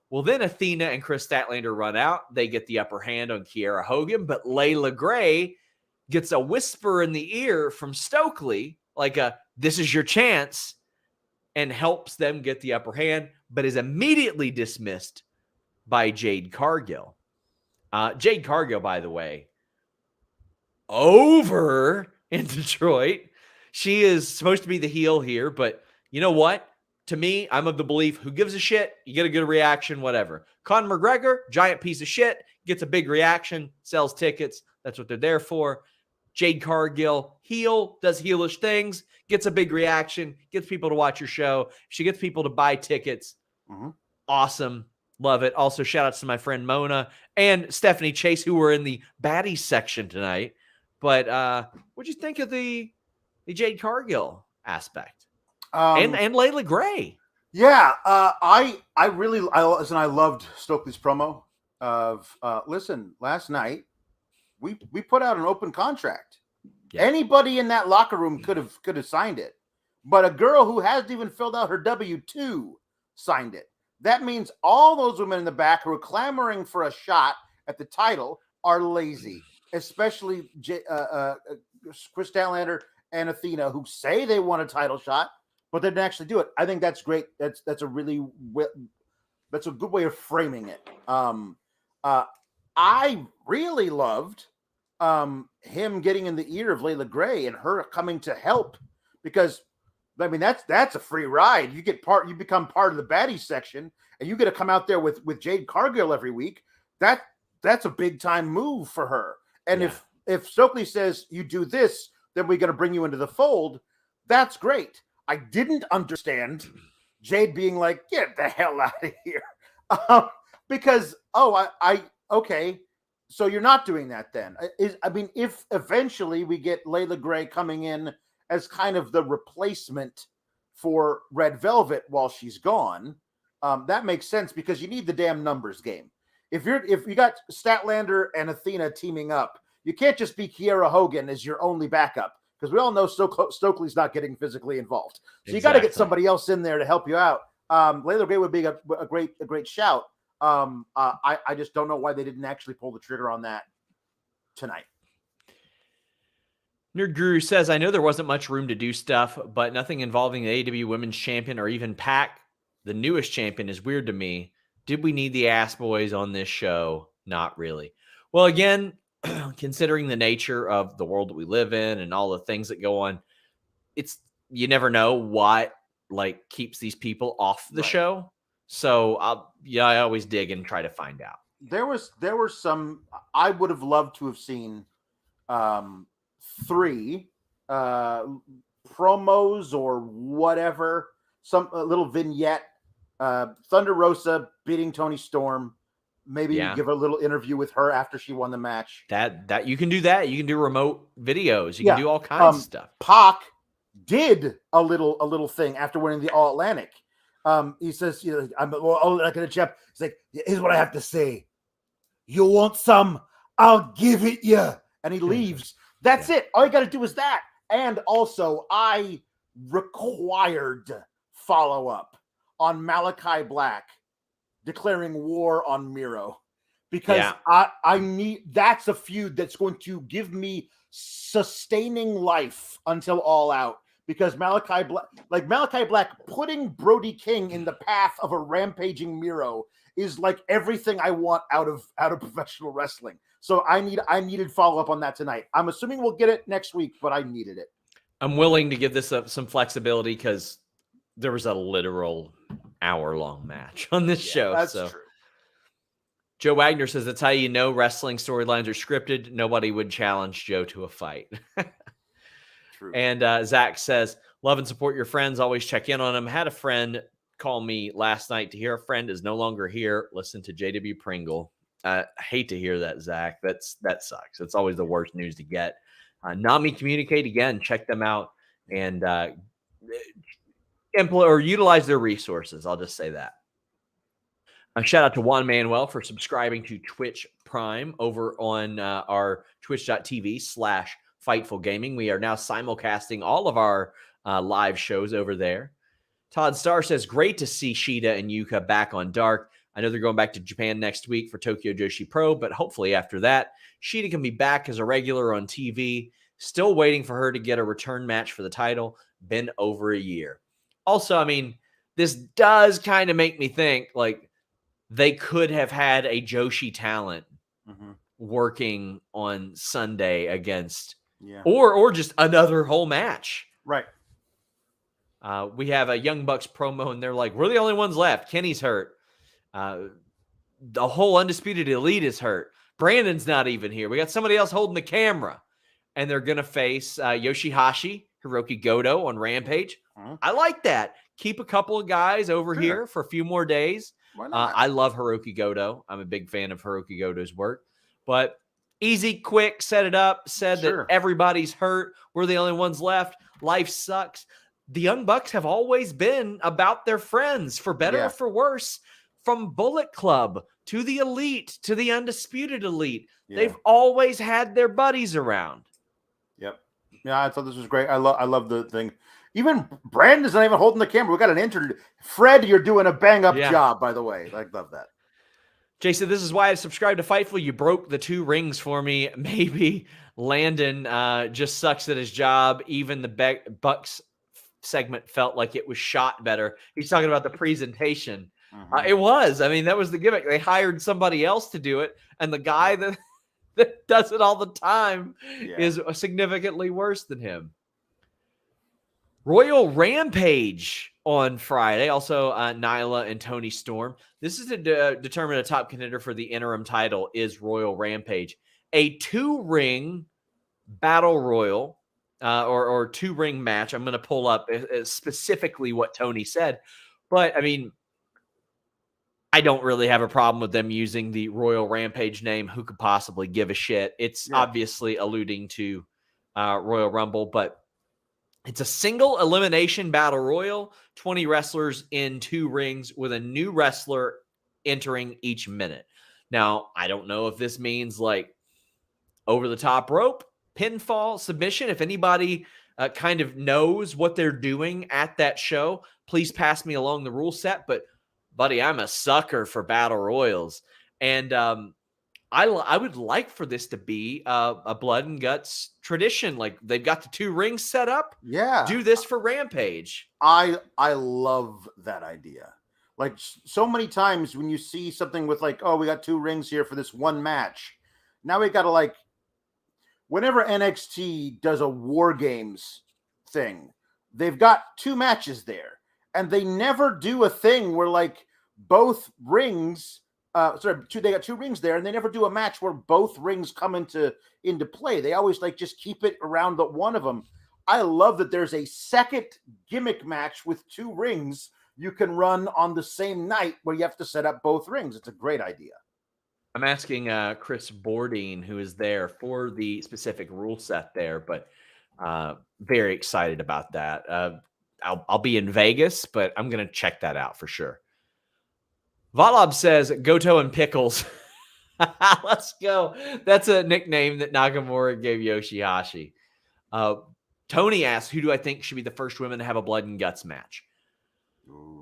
Well, then Athena and Chris Statlander run out. They get the upper hand on Kiera Hogan, but Layla Gray gets a whisper in the ear from Stokely, like this is your chance, and helps them get the upper hand, but is immediately dismissed by Jade Cargill. Jade Cargill, by the way, over in Detroit. She is supposed to be the heel here, but you know what? To me, I'm of the belief, who gives a shit? You get a good reaction, whatever. Conor McGregor, giant piece of shit, gets a big reaction, sells tickets. That's what they're there for. Jade Cargill, heel, does heelish things, gets a big reaction, gets people to watch your show. She gets people to buy tickets. Awesome. Love it. Also, shout outs to my friend Mona and Stephanie Chase, who were in the baddies section tonight. But what'd you think of the Jade Cargill aspect? And Layla Gray. Yeah, I loved Stokely's promo of listen, last night we put out an open contract. Yeah. Anybody in that locker room could have signed it, but a girl who hasn't even filled out her W-2 signed it. That means all those women in the back who are clamoring for a shot at the title are lazy, especially Chris Statlander and Athena, who say they want a title shot, but they didn't actually do it. I think that's great. That's a good way of framing it. I really loved him getting in the ear of Layla Gray and her coming to help, because I mean that's a free ride. You become part of the baddies section, and you get to come out there with Jade Cargill every week. That's a big time move for her. And if Stokely says you do this, then we're going to bring you into the fold. That's great. I didn't understand Jade being like, get the hell out of here. Because, okay, so you're not doing that then. If eventually we get Layla Gray coming in as kind of the replacement for Red Velvet while she's gone, that makes sense because you need the damn numbers game. If you got Statlander and Athena teaming up, you can't just be Kiera Hogan as your only backup, because we all know Stokely's not getting physically involved. So you got to get somebody else in there to help you out. Layla Gray would be a great shout. I just don't know why they didn't actually pull the trigger on that tonight. Nerd Guru says, I know there wasn't much room to do stuff, but nothing involving the AEW Women's Champion or even Pac, the newest champion, is weird to me. Did we need the ass boys on this show? Not really. Well, again, considering the nature of the world that we live in and all the things that go on, you never know what like keeps these people off the show. So I always dig and try to find out. There were some I would have loved to have seen 3 promos or whatever, some a little vignette. Thunder Rosa beating Toni Storm. Maybe give a little interview with her after she won the match. That you can do that. You can do remote videos. You can do all kinds of stuff. Pac did a little thing after winning the All Atlantic. He says, I'm like a chap. He's like, here's what I have to say. You want some? I'll give it you. And he leaves. That's it. All you got to do is that. And also, I required follow-up on Malachi Black declaring war on Miro, because I need, that's a feud that's going to give me sustaining life until All Out, because Malachi Black putting Brody King in the path of a rampaging Miro is like everything I want out of professional wrestling. So I needed follow-up on that tonight. I'm assuming we'll get it next week, but I needed it. I'm willing to give this some flexibility because there was a literal hour-long match on this show. That's true. Joe Wagner says, that's how you know wrestling storylines are scripted. Nobody would challenge Joe to a fight. True. And Zach says, love and support your friends. Always check in on them. Had a friend call me last night to hear a friend is no longer here. Listen to JW Pringle. I hate to hear that, Zach. That sucks. It's always the worst news to get. Nami Communicate, again, check them out and utilize their resources. I'll just say that. A shout out to Juan Manuel for subscribing to Twitch Prime over on our twitch.tv/Fightful Gaming. We are now simulcasting all of our live shows over there. Todd Starr says, great to see Shida and Yuka back on Dark. I know they're going back to Japan next week for Tokyo Joshi Pro, but hopefully after that, Shida can be back as a regular on TV. Still waiting for her to get a return match for the title. Been over a year. Also, I mean, this does kind of make me think like they could have had a Joshi talent working on Sunday against, or just another whole match. Right. We have a Young Bucks promo, and they're like, we're the only ones left. Kenny's hurt. The whole Undisputed Elite is hurt. Brandon's not even here. We got somebody else holding the camera. And they're going to face Yoshihashi, Hiroki Goto on Rampage. I like that. Keep a couple of guys over here for a few more days. Why not? I love Hiroki Goto. I'm a big fan of Hiroki Goto's work. But easy, quick, set it up. Said that everybody's hurt. We're the only ones left. Life sucks. The Young Bucks have always been about their friends, for better or for worse. From Bullet Club to the Elite to the Undisputed Elite. They've always had their buddies around. Yep. Yeah, I thought this was great. I love the thing. Even Brandon's not even holding the camera. We got an intern. Fred, you're doing a bang-up job, by the way. I love that. Jay said, this is why I subscribed to Fightful. You broke the 2 rings for me. Maybe Landon just sucks at his job. Even the Bucks segment felt like it was shot better. He's talking about the presentation. It was. I mean, that was the gimmick. They hired somebody else to do it, and the guy that does it all the time is significantly worse than him. Royal Rampage on Friday. Also, Nyla and Toni Storm. This is to determine a top contender for the interim title is Royal Rampage. A 2-ring battle royal or 2-ring match. I'm going to pull up specifically what Tony said. But, I mean, I don't really have a problem with them using the Royal Rampage name. Who could possibly give a shit? It's obviously alluding to Royal Rumble, but it's a single elimination battle royal, 20 wrestlers in 2 rings with a new wrestler entering each minute. Now, I don't know if this means like over the top rope, pinfall, submission. If anybody kind of knows what they're doing at that show, please pass me along the rule set. But buddy, I'm a sucker for battle royals. And I would like for this to be a blood and guts tradition. Like they've got the 2 rings set up. Yeah. Do this for Rampage. I love that idea. Like so many times when you see something with like, oh, we got 2 rings here for this one match. Now we got to whenever NXT does a War Games thing, they've got 2 matches there, and they never do a thing where like both rings. They got 2 rings there, and they never do a match where both rings come into play. They always like just keep it around the one of them. I love that there's a second gimmick match with 2 rings you can run on the same night where you have to set up both rings. It's a great idea. I'm asking Chris Bourdine, who is there for the specific rule set there, but very excited about that. I'll be in Vegas, but I'm going to check that out for sure. Valab says Goto and Pickles. Let's go. That's a nickname that Nakamura gave Yoshihashi. Tony asks, who do I think should be the first women to have a blood and guts match?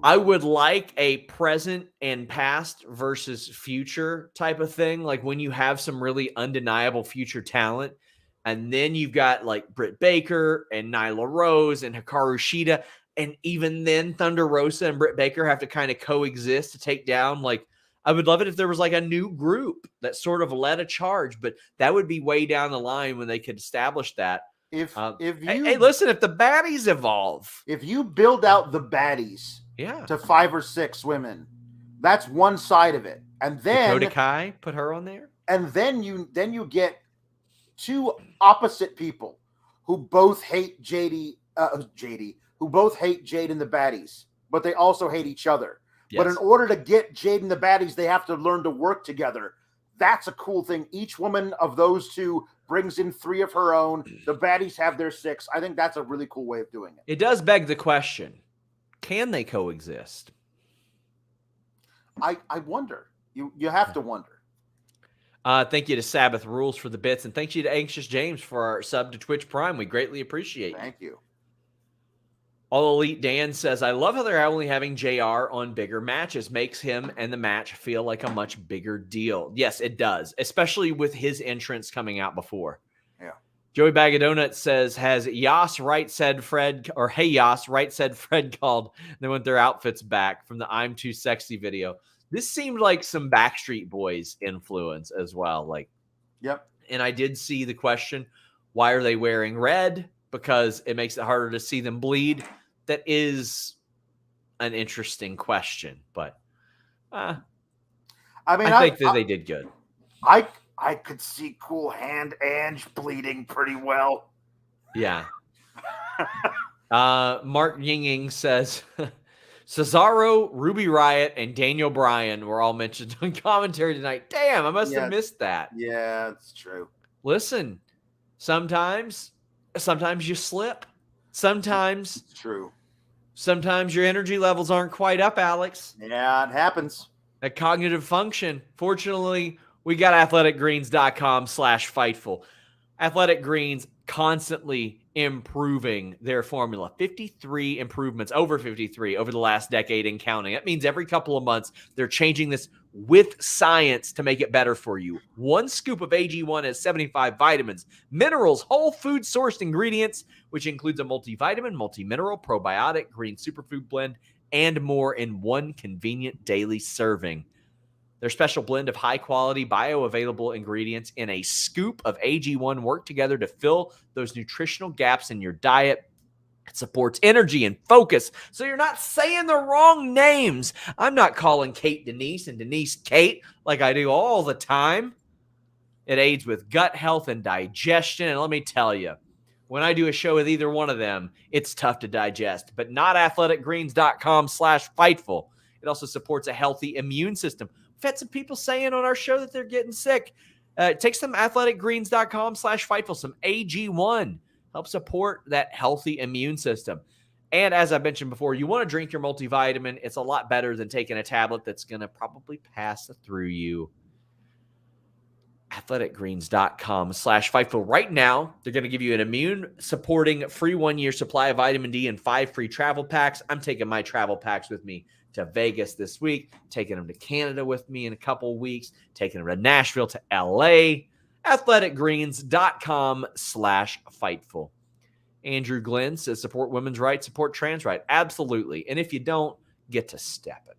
I would like a present and past versus future type of thing. Like when you have some really undeniable future talent, and then you've got like Britt Baker and Nyla Rose and Hikaru Shida. And even then Thunder Rosa and Britt Baker have to kind of coexist to take down. Like, I would love it if there was like a new group that sort of led a charge, but that would be way down the line when they could establish that. If hey, listen, if the baddies evolve, if you build out the baddies to 5 or 6 women, that's one side of it. And then Dakota Kai, put her on there. And then you get 2 opposite people who both hate who both hate Jade and the baddies, but they also hate each other. Yes. But in order to get Jade and the baddies, they have to learn to work together. That's a cool thing. Each woman of those 2 brings in 3 of her own. The baddies have their 6. I think that's a really cool way of doing it. It does beg the question, can they coexist? I wonder. You have to wonder. Thank you to Sabbath Rules for the bits, and thank you to Anxious James for our sub to Twitch Prime. We greatly appreciate it. Thank you. All Elite Dan says, I love how they're only having JR on bigger matches. Makes him and the match feel like a much bigger deal. Yes, it does, especially with his entrance coming out before. Yeah. Joey Bag of Donuts says, has Yas right said Fred, or hey Yas right said Fred called, they want their outfits back from the I'm Too Sexy video. This seemed like some Backstreet Boys influence as well. Like, yep. And I did see the question, why are they wearing red? Because it makes it harder to see them bleed. That is an interesting question, but I think that they did good. I could see Cool Hand Ange bleeding pretty well. Yeah. Mark Yinging says Cesaro, Ruby Riott, and Daniel Bryan were all mentioned on commentary tonight. Damn, I must have missed that. Yeah, it's true. Listen, sometimes you slip. Sometimes it's true. Sometimes your energy levels aren't quite up, Alex. Yeah, it happens. A cognitive function. Fortunately, we got athleticgreens.com/Fightful. Athletic Greens constantly improving their formula. 53 improvements, over 53 over the last decade and counting. That means every couple of months they're changing this with science to make it better for you. 1 scoop of AG1 has 75 vitamins, minerals, whole food sourced ingredients, which includes a multivitamin, multi-mineral, probiotic, green superfood blend, and more in 1 convenient daily serving. Their special blend of high-quality, bioavailable ingredients in a scoop of AG1 work together to fill those nutritional gaps in your diet. It supports energy and focus, so you're not saying the wrong names. I'm not calling Kate Denise and Denise Kate like I do all the time. It aids with gut health and digestion, and let me tell you, when I do a show with either one of them, it's tough to digest, but not athleticgreens.com/Fightful. It also supports a healthy immune system. We've had some people saying on our show that they're getting sick. Take some athleticgreens.com/Fightful, some AG1. Help support that healthy immune system. And as I mentioned before, you want to drink your multivitamin. It's a lot better than taking a tablet that's going to probably pass through you. athleticgreens.com/Fightful. Right now, they're going to give you an immune-supporting free 1-year supply of vitamin D and 5 free travel packs. I'm taking my travel packs with me to Vegas this week, taking them to Canada with me in a couple of weeks, taking them to Nashville, to LA. athleticgreens.com/Fightful. Andrew Glenn says, support women's rights, support trans rights. Absolutely. And if you don't, get to stepping.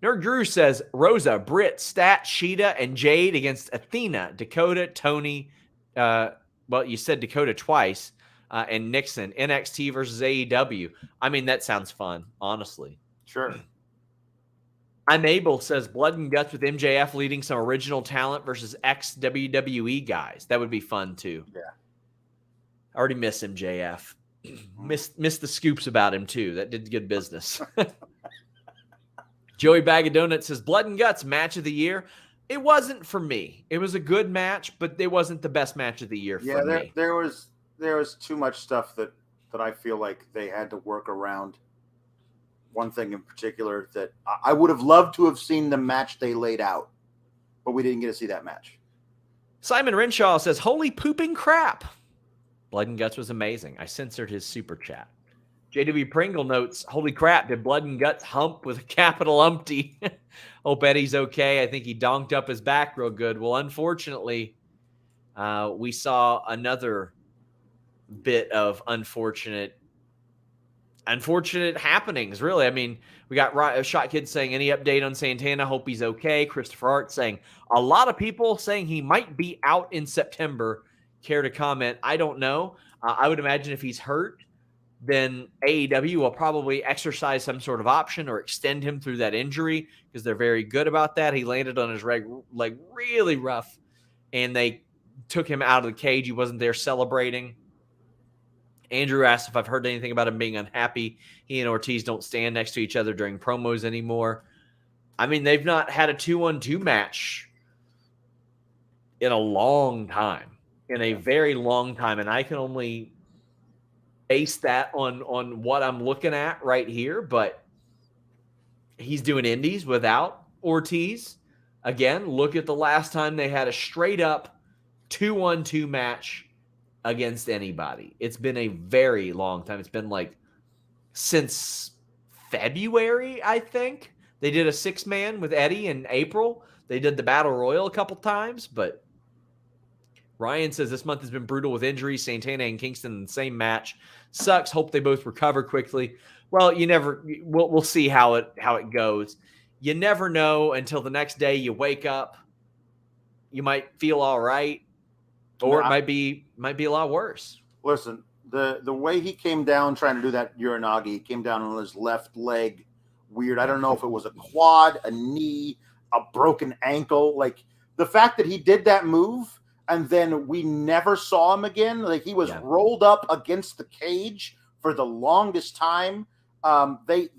Nerd Guru says, Rosa, Britt, Stat, Shida, and Jade against Athena, Dakota, Tony. Well, you said Dakota twice. and Nixon, NXT versus AEW. I mean, that sounds fun, honestly. Sure. I'm Able says Blood and Guts with MJF leading some original talent versus ex-WWE guys. That would be fun, too. Yeah. I already miss MJF. Miss the scoops about him, too. That did good business. Joey Bag of Donuts says Blood and Guts match of the year. It wasn't for me. It was a good match, but it wasn't the best match of the year for me. There was too much stuff that I feel like they had to work around. One thing in particular that I would have loved to have seen the match they laid out, but we didn't get to see that match. Simon Renshaw says, holy pooping crap. Blood and Guts was amazing. I censored his super chat. JW Pringle notes, holy crap, did Blood and Guts hump with a capital umpty? Hope Eddie's okay. I think he donked up his back real good. Well, unfortunately, we saw another bit of unfortunate happenings, really. I mean, we got Shot Kid saying, any update on Santana? Hope he's okay. Christopher Hart saying, a lot of people saying he might be out in September. Care to comment? I don't know. I would imagine if he's hurt, then AEW will probably exercise some sort of option or extend him through that injury because they're very good about that. He landed on his leg really rough, and they took him out of the cage. He wasn't there celebrating. Andrew asked if I've heard anything about him being unhappy. He and Ortiz don't stand next to each other during promos anymore. I mean, they've not had a 2-on-2 match in a long time, in a very long time, and I can only base that on what I'm looking at right here, but he's doing indies without Ortiz. Again, look at the last time they had a straight-up 2-on-2 match against anybody. It's been a very long time. It's been like since February, I think. They did a 6-man with Eddie in April. They did the Battle Royal a couple times, but Ryan says this month has been brutal with injuries. Santana and Kingston in the same match. Sucks. Hope they both recover quickly. Well, we'll see how it goes. You never know until the next day you wake up. You might feel all right, or it might be a lot worse. Listen, the way he came down trying to do that Uranagi, he came down on his left leg. Weird. I don't know if it was a quad, a knee, a broken ankle. Like the fact that he did that move and then we never saw him again. Like he was rolled up against the cage for the longest time. They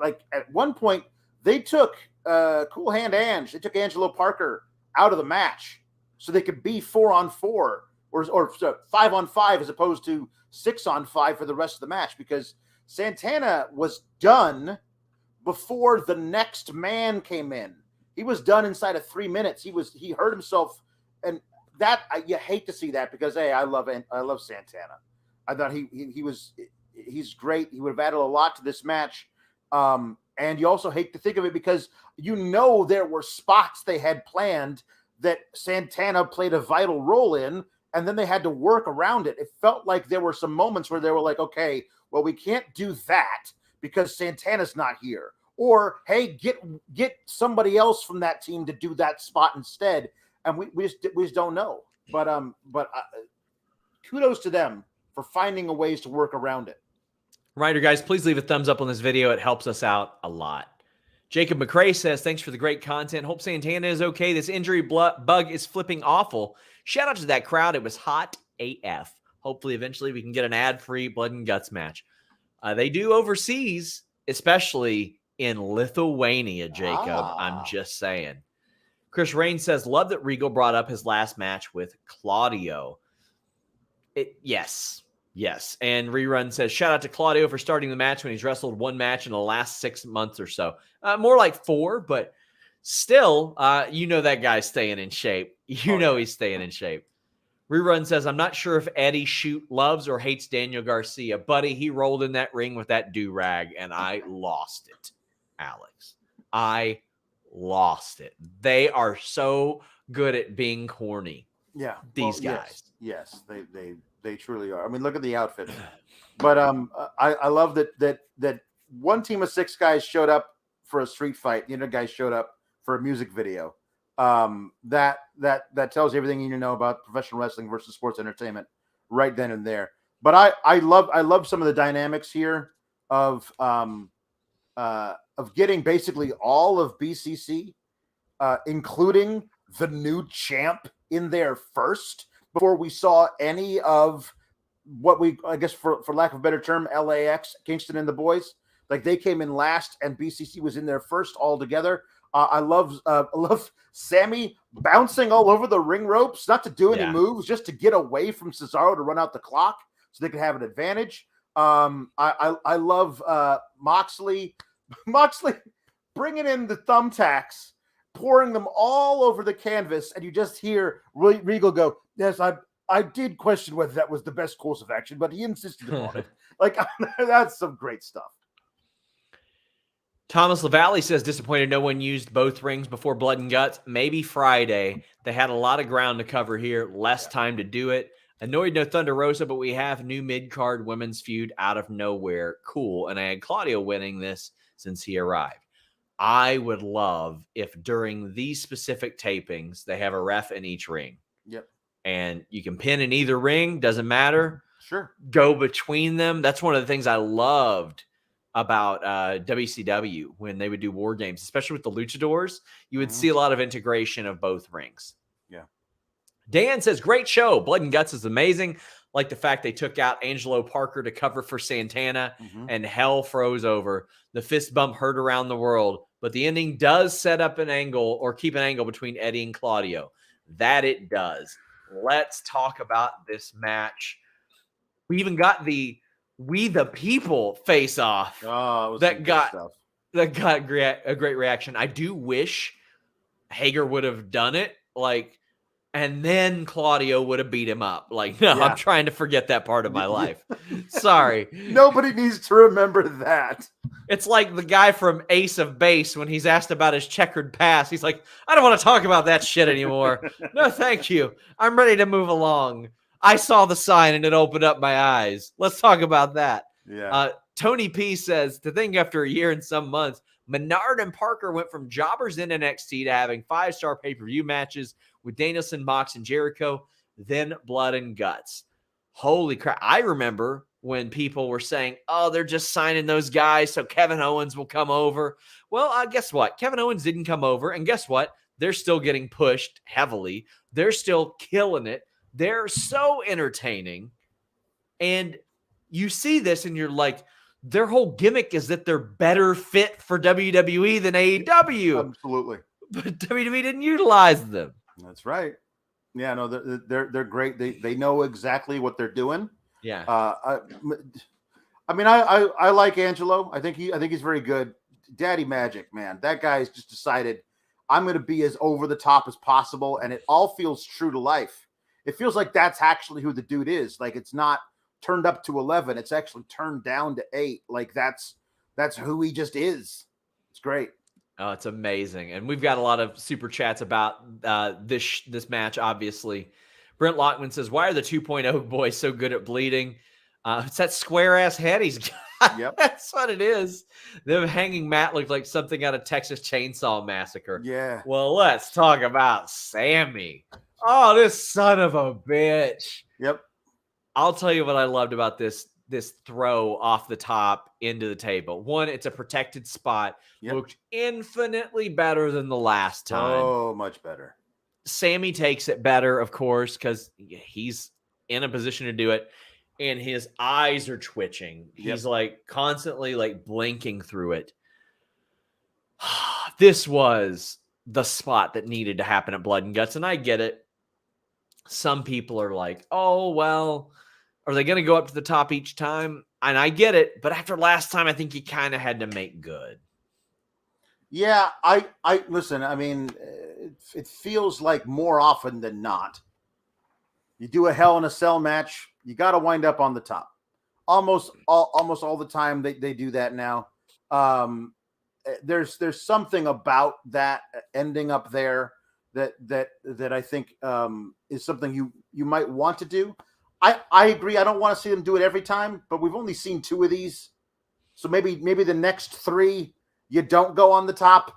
like at one point they took Cool Hand Ange. They took Angelo Parker out of the match so they could be 4-on-4 or 5-on-5 as opposed to 6-on-5 for the rest of the match because Santana was done before the next man came in. He was done inside of 3 minutes. He hurt himself, and that you hate to see that because hey, I love Santana. I thought he's great. He would have added a lot to this match. And you also hate to think of it because there were spots they had planned that Santana played a vital role in, and then they had to work around it. It felt like there were some moments where they were like, okay, well, we can't do that because Santana's not here. Or, hey, get somebody else from that team to do that spot instead. And we just don't know. But kudos to them for finding a ways to work around it. Reminder, guys, please leave a thumbs up on this video. It helps us out a lot. Jacob McCrae says, thanks for the great content. Hope Santana is okay. This injury bug is flipping awful. Shout out to that crowd. It was hot AF. Hopefully, eventually, we can get an ad-free Blood and Guts match. They do overseas, especially in Lithuania, Jacob. I'm just saying. Chris Rain says, love that Regal brought up his last match with Claudio. Yes. And Rerun says, shout out to Claudio for starting the match when he's wrestled one match in the last 6 months or so. More like 4, but still, that guy's staying in shape. He's staying in shape. Rerun says, I'm not sure if Eddie loves or hates Daniel Garcia. Buddy, he rolled in that ring with that do-rag, and I lost it, Alex. I lost it. They are so good at being corny. Yeah. These guys. Yes, they truly are. I mean, look at the outfit. But I love that one team of 6 guys showed up for a street fight. The other guys showed up for a music video. That tells you everything you need to know about professional wrestling versus sports entertainment right then and there. But I love some of the dynamics here of getting basically all of BCC, including the new champ in there first before we saw any of what we, I guess, for lack of a better term, LAX, Kingston and the boys. Like they came in last, and BCC was in there first all together. I love Sammy bouncing all over the ring ropes, not to do any moves, just to get away from Cesaro to run out the clock so they could have an advantage. I love Moxley bringing in the thumbtacks, pouring them all over the canvas, and you just hear Regal go, "Yes, I did question whether that was the best course of action, but he insisted upon it." Like, that's some great stuff. Thomas LaValle says, disappointed no one used both rings before Blood and Guts. Maybe Friday. They had a lot of ground to cover here. Less time to do it. Annoyed no Thunder Rosa, but we have new mid-card women's feud out of nowhere. Cool. And I had Claudio winning this since he arrived. I would love if during these specific tapings, they have a ref in each ring. Yep. And you can pin in either ring. Doesn't matter. Sure. Go between them. That's one of the things I loved about WCW when they would do war games, especially with the luchadors. You would see a lot of integration of both rings. Yeah. Dan says, great show. Blood and Guts is amazing. Like the fact they took out Angelo Parker to cover for Santana and hell froze over. The fist bump hurt around the world, but the ending does set up an angle or keep an angle between Eddie and Claudio. That it does. Let's talk about this match. We even got the We the People face off that got a great reaction. I do wish Hager would have done it, and then Claudio would have beat him up. I'm trying to forget that part of my life. Sorry. Nobody needs to remember that. It's like the guy from Ace of Base when he's asked about his checkered past. He's like, I don't want to talk about that shit anymore. No, thank you. I'm ready to move along. I saw the sign and it opened up my eyes. Let's talk about that. Yeah. Tony P says, to think after a year and some months, Menard and Parker went from jobbers in NXT to having 5-star pay-per-view matches with Danielson, Mox, and Jericho, then Blood and Guts. Holy crap. I remember when people were saying, oh, they're just signing those guys so Kevin Owens will come over. Well, guess what? Kevin Owens didn't come over. And guess what? They're still getting pushed heavily. They're still killing it. They're so entertaining. And you see this and you're like, their whole gimmick is that they're better fit for WWE than AEW. Absolutely. But WWE didn't utilize them. That's right. Yeah, no, they're great. They know exactly what they're doing. Yeah. I mean, I like Angelo. I think he's very good. Daddy Magic, man. That guy's just decided I'm going to be as over the top as possible, and it all feels true to life. It feels like that's actually who the dude is. Like, it's not turned up to 11. It's actually turned down to 8. Like, that's who he just is. It's great. Oh, it's amazing. And we've got a lot of super chats about this match, obviously. Brent Lockman says, why are the 2.0 boys so good at bleeding? It's that square-ass head he's got. Yep. That's what it is. Them hanging Matt looked like something out of Texas Chainsaw Massacre. Yeah. Well, let's talk about Sammy. Oh, this son of a bitch. Yep. I'll tell you what I loved about this throw off the top into the table. One, it's a protected spot. Yep. Looked infinitely better than the last time. Oh, much better. Sammy takes it better, of course, because he's in a position to do it. And his eyes are twitching. Yep. He's constantly blinking through it. This was the spot that needed to happen at Blood and Guts. And I get it. Some people are like, oh, well, are they going to go up to the top each time? And I get it. But after last time, I think you kind of had to make good. Yeah, I listen, I mean, it feels like more often than not, you do a Hell in a Cell match, you got to wind up on the top. Almost all the time they do that now. There's something about that ending up there that I think is something you might want to do. I agree. I don't want to see them do it every time, but we've only seen 2 of these. So maybe the next 3 you don't go on the top,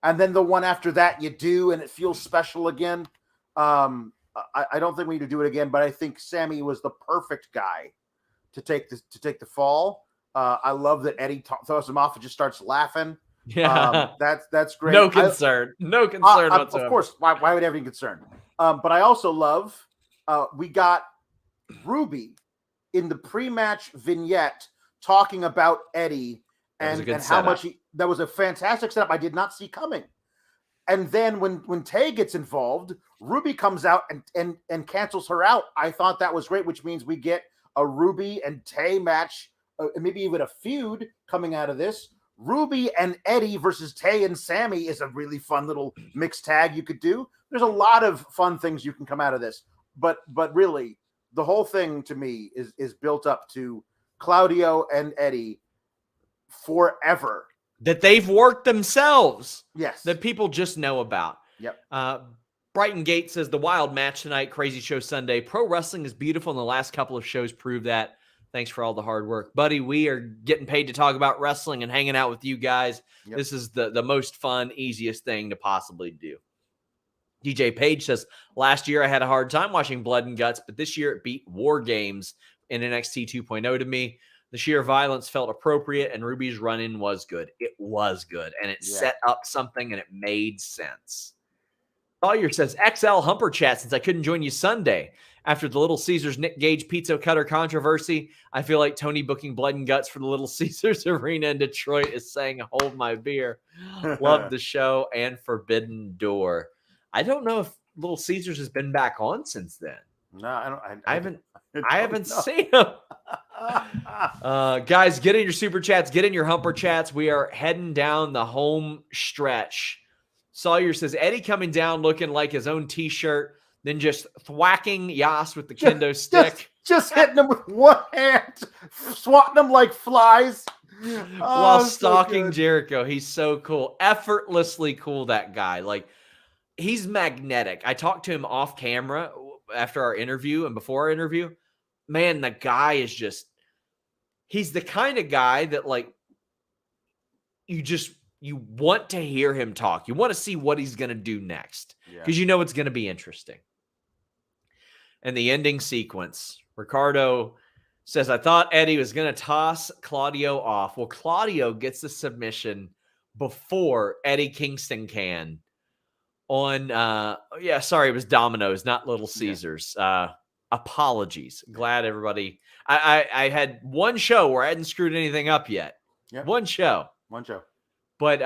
and then the one after that you do, and it feels special again. I don't think we need to do it again, but I think Sammy was the perfect guy to take the fall. I love that Eddie throws him off and just starts laughing. Yeah. That's great. No concern whatsoever. Of course, why would I have any concern? But I also love we got Ruby in the pre-match vignette talking about Eddie and how much that was a fantastic setup I did not see coming. And then when Tay gets involved, Ruby comes out and cancels her out. I thought that was great, which means we get a Ruby and Tay match, maybe even a feud coming out of this. Ruby and Eddie versus Tay and Sammy is a really fun little mixed tag you could do. There's a lot of fun things you can come out of this. But really, the whole thing to me is built up to Claudio and Eddie forever. That they've worked themselves. Yes. That people just know about. Yep. Brighton Gate says the wild match tonight, Crazy Show Sunday. Pro wrestling is beautiful, and the last couple of shows prove that. Thanks for all the hard work. Buddy, we are getting paid to talk about wrestling and hanging out with you guys. Yep. This is the most fun, easiest thing to possibly do. DJ Page says, last year I had a hard time watching Blood and Guts, but this year it beat War Games in NXT 2.0 to me. The sheer violence felt appropriate, and Ruby's run-in was good. It was good, and it set up something, and it made sense. Sawyer says, XL Humper Chat, since I couldn't join you Sunday. After the Little Caesars Nick Gage Pizza Cutter controversy, I feel like Tony booking Blood and Guts for the Little Caesars Arena in Detroit is saying, hold my beer. Love the show and Forbidden Door. I don't know if Little Caesars has been back on since then. No, I don't. I haven't seen him. Guys, get in your super chats, get in your humper chats. We are heading down the home stretch. Sawyer says, Eddie coming down looking like his own t-shirt, then just thwacking Yas with the kendo stick. Just hitting him with one hand, swatting them like flies. While stalking Jericho. He's so cool. Effortlessly cool, that guy. Like, he's magnetic. I talked to him off camera after our interview and before our interview. Man, the guy is just, he's the kind of guy that, like, you want to hear him talk. You want to see what he's going to do next because you know it's going to be interesting. And the ending sequence, Ricardo says, I thought Eddie was going to toss Claudio off. Well, Claudio gets the submission before Eddie Kingston can on, it was Domino's, not Little Caesars. Apologies. Glad everybody, I had one show where I hadn't screwed anything up yet. Yep. One show. But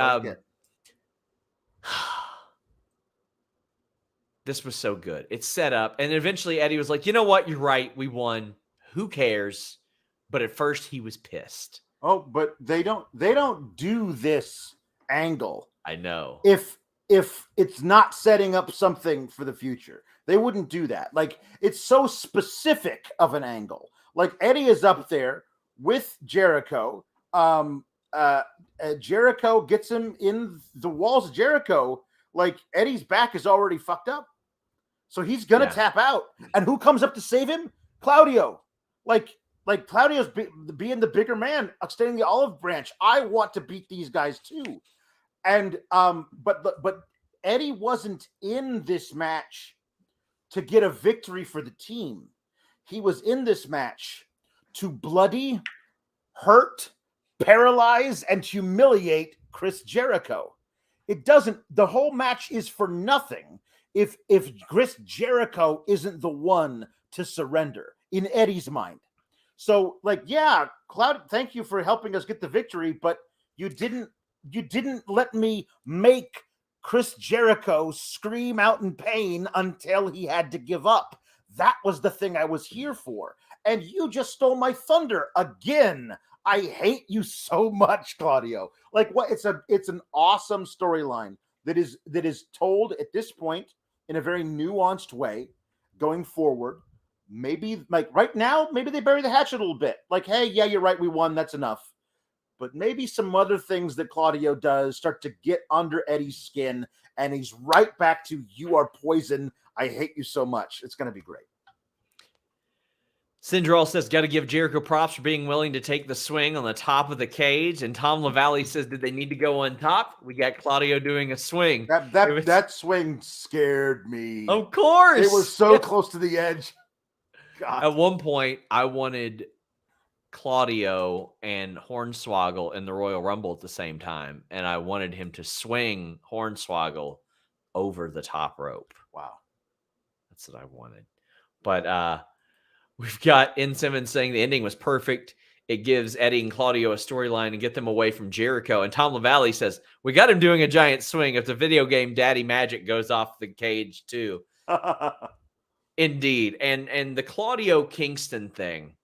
this was so good. It's set up. And eventually Eddie was like, you know what? You're right. We won. Who cares? But at first he was pissed. Oh, but they don't do this angle. I know. If it's not setting up something for the future, they wouldn't do that. Like, it's so specific of an angle. Like, Eddie is up there with Jericho. Jericho gets him in the walls of Jericho. Like, Eddie's back is already fucked up. So he's going to tap out. And who comes up to save him? Claudio. Like Claudio's being the bigger man, extending the olive branch. I want to beat these guys too. And, but Eddie wasn't in this match to get a victory for the team. He was in this match to bloody, hurt, paralyze, and humiliate Chris Jericho. The whole match is for nothing if Chris Jericho isn't the one to surrender in Eddie's mind. So, like, Cloud, thank you for helping us get the victory, but you didn't let me make Chris Jericho scream out in pain until he had to give up. That was the thing I was here for. And you just stole my thunder again. I hate you so much, Claudio. Like, what? It's an awesome storyline that is told at this point in a very nuanced way going forward. Maybe, like, right now, maybe they bury the hatchet a little bit. Like, hey, yeah, you're right, we won, that's enough. But maybe some other things that Claudio does start to get under Eddie's skin, and he's right back to, you are poison, I hate you so much. It's going to be great. Cinderell says, got to give Jericho props for being willing to take the swing on the top of the cage. And Tom LaValle says, did they need to go on top? We got Claudio doing a swing. That swing scared me. Of course. It was so close to the edge. God. At one point, I wanted Claudio and Hornswoggle in the Royal Rumble at the same time, and I wanted him to swing Hornswoggle over the top rope. Wow. That's what I wanted. But we've got N. Simmons saying the ending was perfect. It gives Eddie and Claudio a storyline and get them away from Jericho. And Tom LaValle says, we got him doing a giant swing if the video game Daddy Magic goes off the cage too. Indeed. And the Claudio Kingston thing,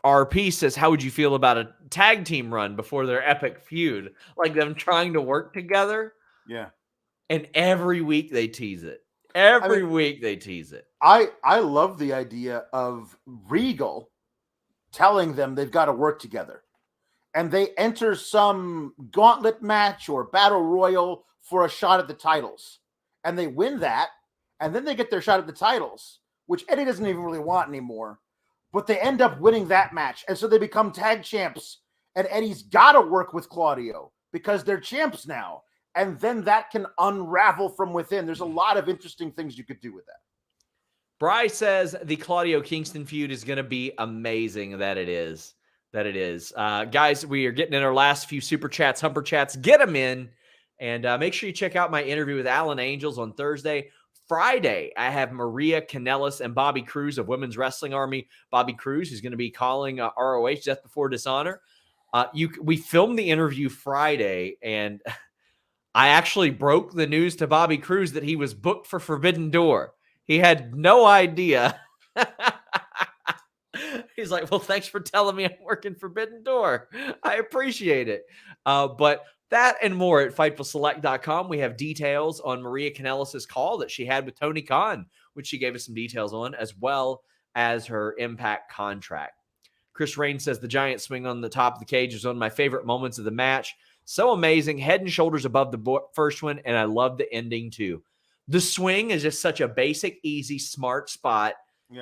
RP says, how would you feel about a tag team run before their epic feud? Like them trying to work together? Yeah. And every week they tease it. Every week they tease it. I love the idea of Regal telling them they've got to work together. And they enter some gauntlet match or battle royal for a shot at the titles. And they win that. And then they get their shot at the titles, which Eddie doesn't even really want anymore. But they end up winning that match. And so they become tag champs. And Eddie's got to work with Claudio because they're champs now. And then that can unravel from within. There's a lot of interesting things you could do with that. Bry says the Claudio Kingston feud is going to be amazing. That it is. Guys, we are getting in our last few super chats, humper chats. Get them in. And make sure you check out my interview with Alan Angels on Thursday. Friday, I have Maria Kanellis and Bobby Cruz of Women's Wrestling Army. Bobby Cruz, who's going to be calling ROH Death Before Dishonor. We filmed the interview Friday, and I actually broke the news to Bobby Cruz that he was booked for Forbidden Door. He had no idea. He's like, well, thanks for telling me I'm working Forbidden Door. I appreciate it. But that and more at FightfulSelect.com. We have details on Maria Kanellis' call that she had with Tony Khan, which she gave us some details on, as well as her Impact contract. Chris Rain says the giant swing on the top of the cage is one of my favorite moments of the match. So amazing, head and shoulders above the first one, and I love the ending too. The swing is just such a basic, easy, smart spot,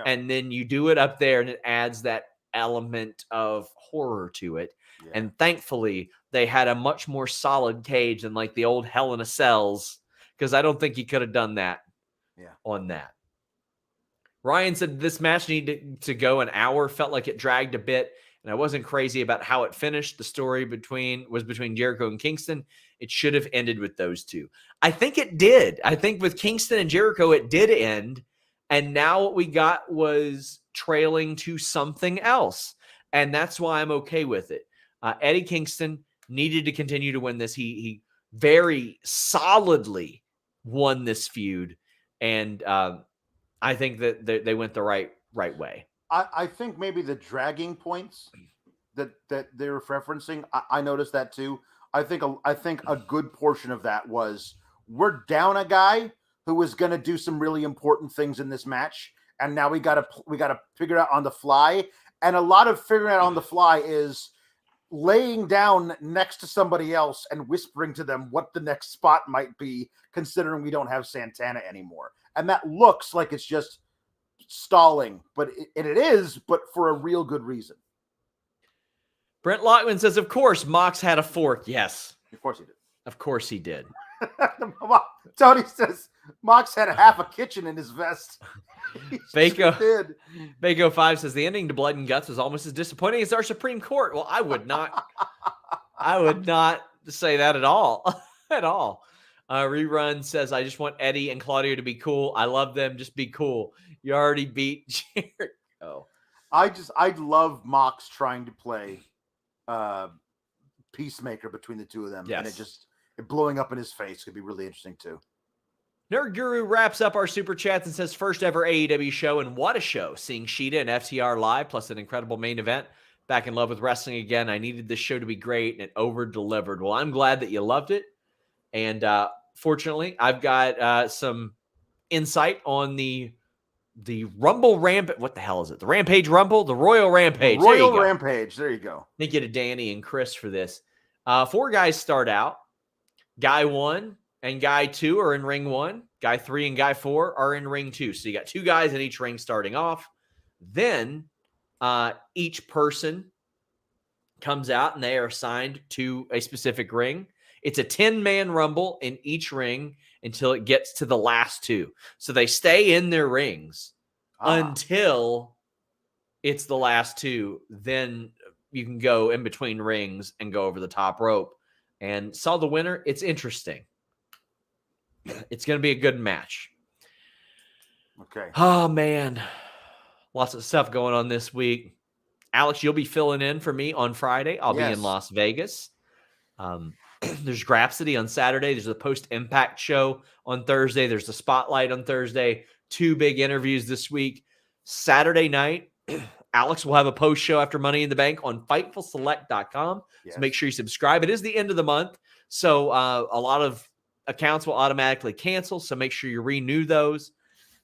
and then you do it up there, and it adds that element of horror to it. Yeah. And thankfully, they had a much more solid cage than like the old Hell in a Cells, because I don't think he could have done that on that. Ryan said this match needed to go an hour, felt like it dragged a bit. And I wasn't crazy about how it finished. The story was between Jericho and Kingston. It should have ended with those two. I think it did. I think with Kingston and Jericho, it did end. And now what we got was trailing to something else. And that's why I'm okay with it. Eddie Kingston needed to continue to win this. He very solidly won this feud. And I think that they went the right way. I think maybe the dragging points that they were referencing, I noticed that too. I think a good portion of that was we're down a guy who was going to do some really important things in this match, and now we got to figure it out on the fly. And a lot of figuring out on the fly is laying down next to somebody else and whispering to them what the next spot might be, considering we don't have Santana anymore. And that looks like it's just stalling, but it is, but for a real good reason. Brent Lockman says, of course, Mox had a fork. Yes. Of course he did. Of course he did. Tony says, Mox had half a kitchen in his vest. Bako 5 says, the ending to Blood and Guts was almost as disappointing as our Supreme Court. Well, I would not say that at all. At all. Rerun says, I just want Eddie and Claudio to be cool. I love them. Just be cool. You already beat Jericho. I'd love Mox trying to play peacemaker between the two of them. Yes. And it blowing up in his face could be really interesting too. Nerd Guru wraps up our super chats and says, first ever AEW show, and what a show. Seeing Shida and FTR live, plus an incredible main event. Back in love with wrestling again. I needed this show to be great, and it over-delivered. Well, I'm glad that you loved it. And fortunately, I've got some insight on the Rumble Rampage. What the hell is it? The Rampage Rumble? The Royal Rampage. Royal Rampage. There you go. Thank you to Danny and Chris for this. 4 guys start out. Guy 1 and Guy 2 are in ring 1. Guy 3 and Guy 4 are in ring 2. So you got 2 guys in each ring starting off. Then each person comes out and they are assigned to a specific ring. It's a 10-man rumble in each ring until it gets to the last 2. So they stay in their rings until it's the last two. Then you can go in between rings and go over the top rope. And saw the winner. It's interesting. It's going to be a good match. Okay. Oh, man. Lots of stuff going on this week. Alex, you'll be filling in for me on Friday. I'll be in Las Vegas. There's Grapsody on Saturday. There's the post-Impact show on Thursday. There's the Spotlight on Thursday. 2 big interviews this week. Saturday night, Alex will have a post show after Money in the Bank on FightfulSelect.com. Yes. So make sure you subscribe. It is the end of the month, so a lot of accounts will automatically cancel. So make sure you renew those.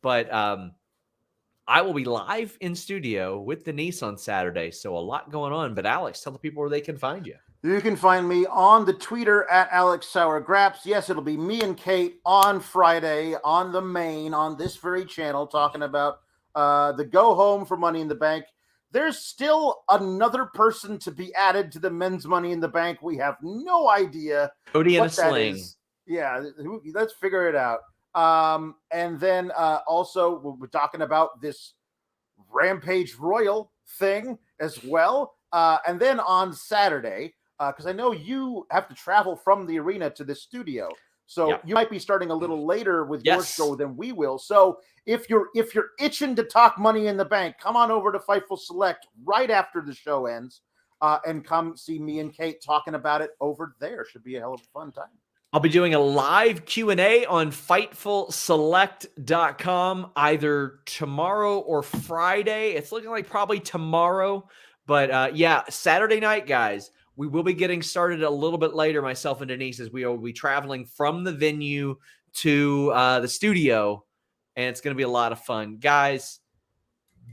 But I will be live in studio with Denise on Saturday. So a lot going on. But Alex, tell the people where they can find you. You can find me on the Twitter at Alex Sour Graps. Yes, it'll be me and Kate on Friday on the main on this very channel talking about the go home for Money in the Bank. There's still another person to be added to the men's Money in the Bank. We have no idea Cody what and a that sling. is. Yeah, let's figure it out. And then also we're talking about this Rampage Royal thing as well. And then on Saturday, because I know you have to travel from the arena to the studio. So you might be starting a little later with your show than we will. So if you're itching to talk Money in the Bank, come on over to Fightful Select right after the show ends and come see me and Kate talking about it over there. Should be a hell of a fun time. I'll be doing a live Q&A on FightfulSelect.com either tomorrow or Friday. It's looking like probably tomorrow. But Saturday night, guys, we will be getting started a little bit later, myself and Denise, as we will be traveling from the venue to the studio, and it's going to be a lot of fun. Guys,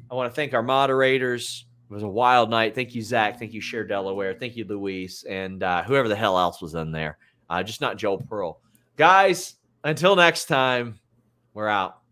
I want to thank our moderators. It was a wild night. Thank you, Zach. Thank you, Cher Delaware. Thank you, Luis, and whoever the hell else was in there. Just not Joel Pearl. Guys, until next time, we're out.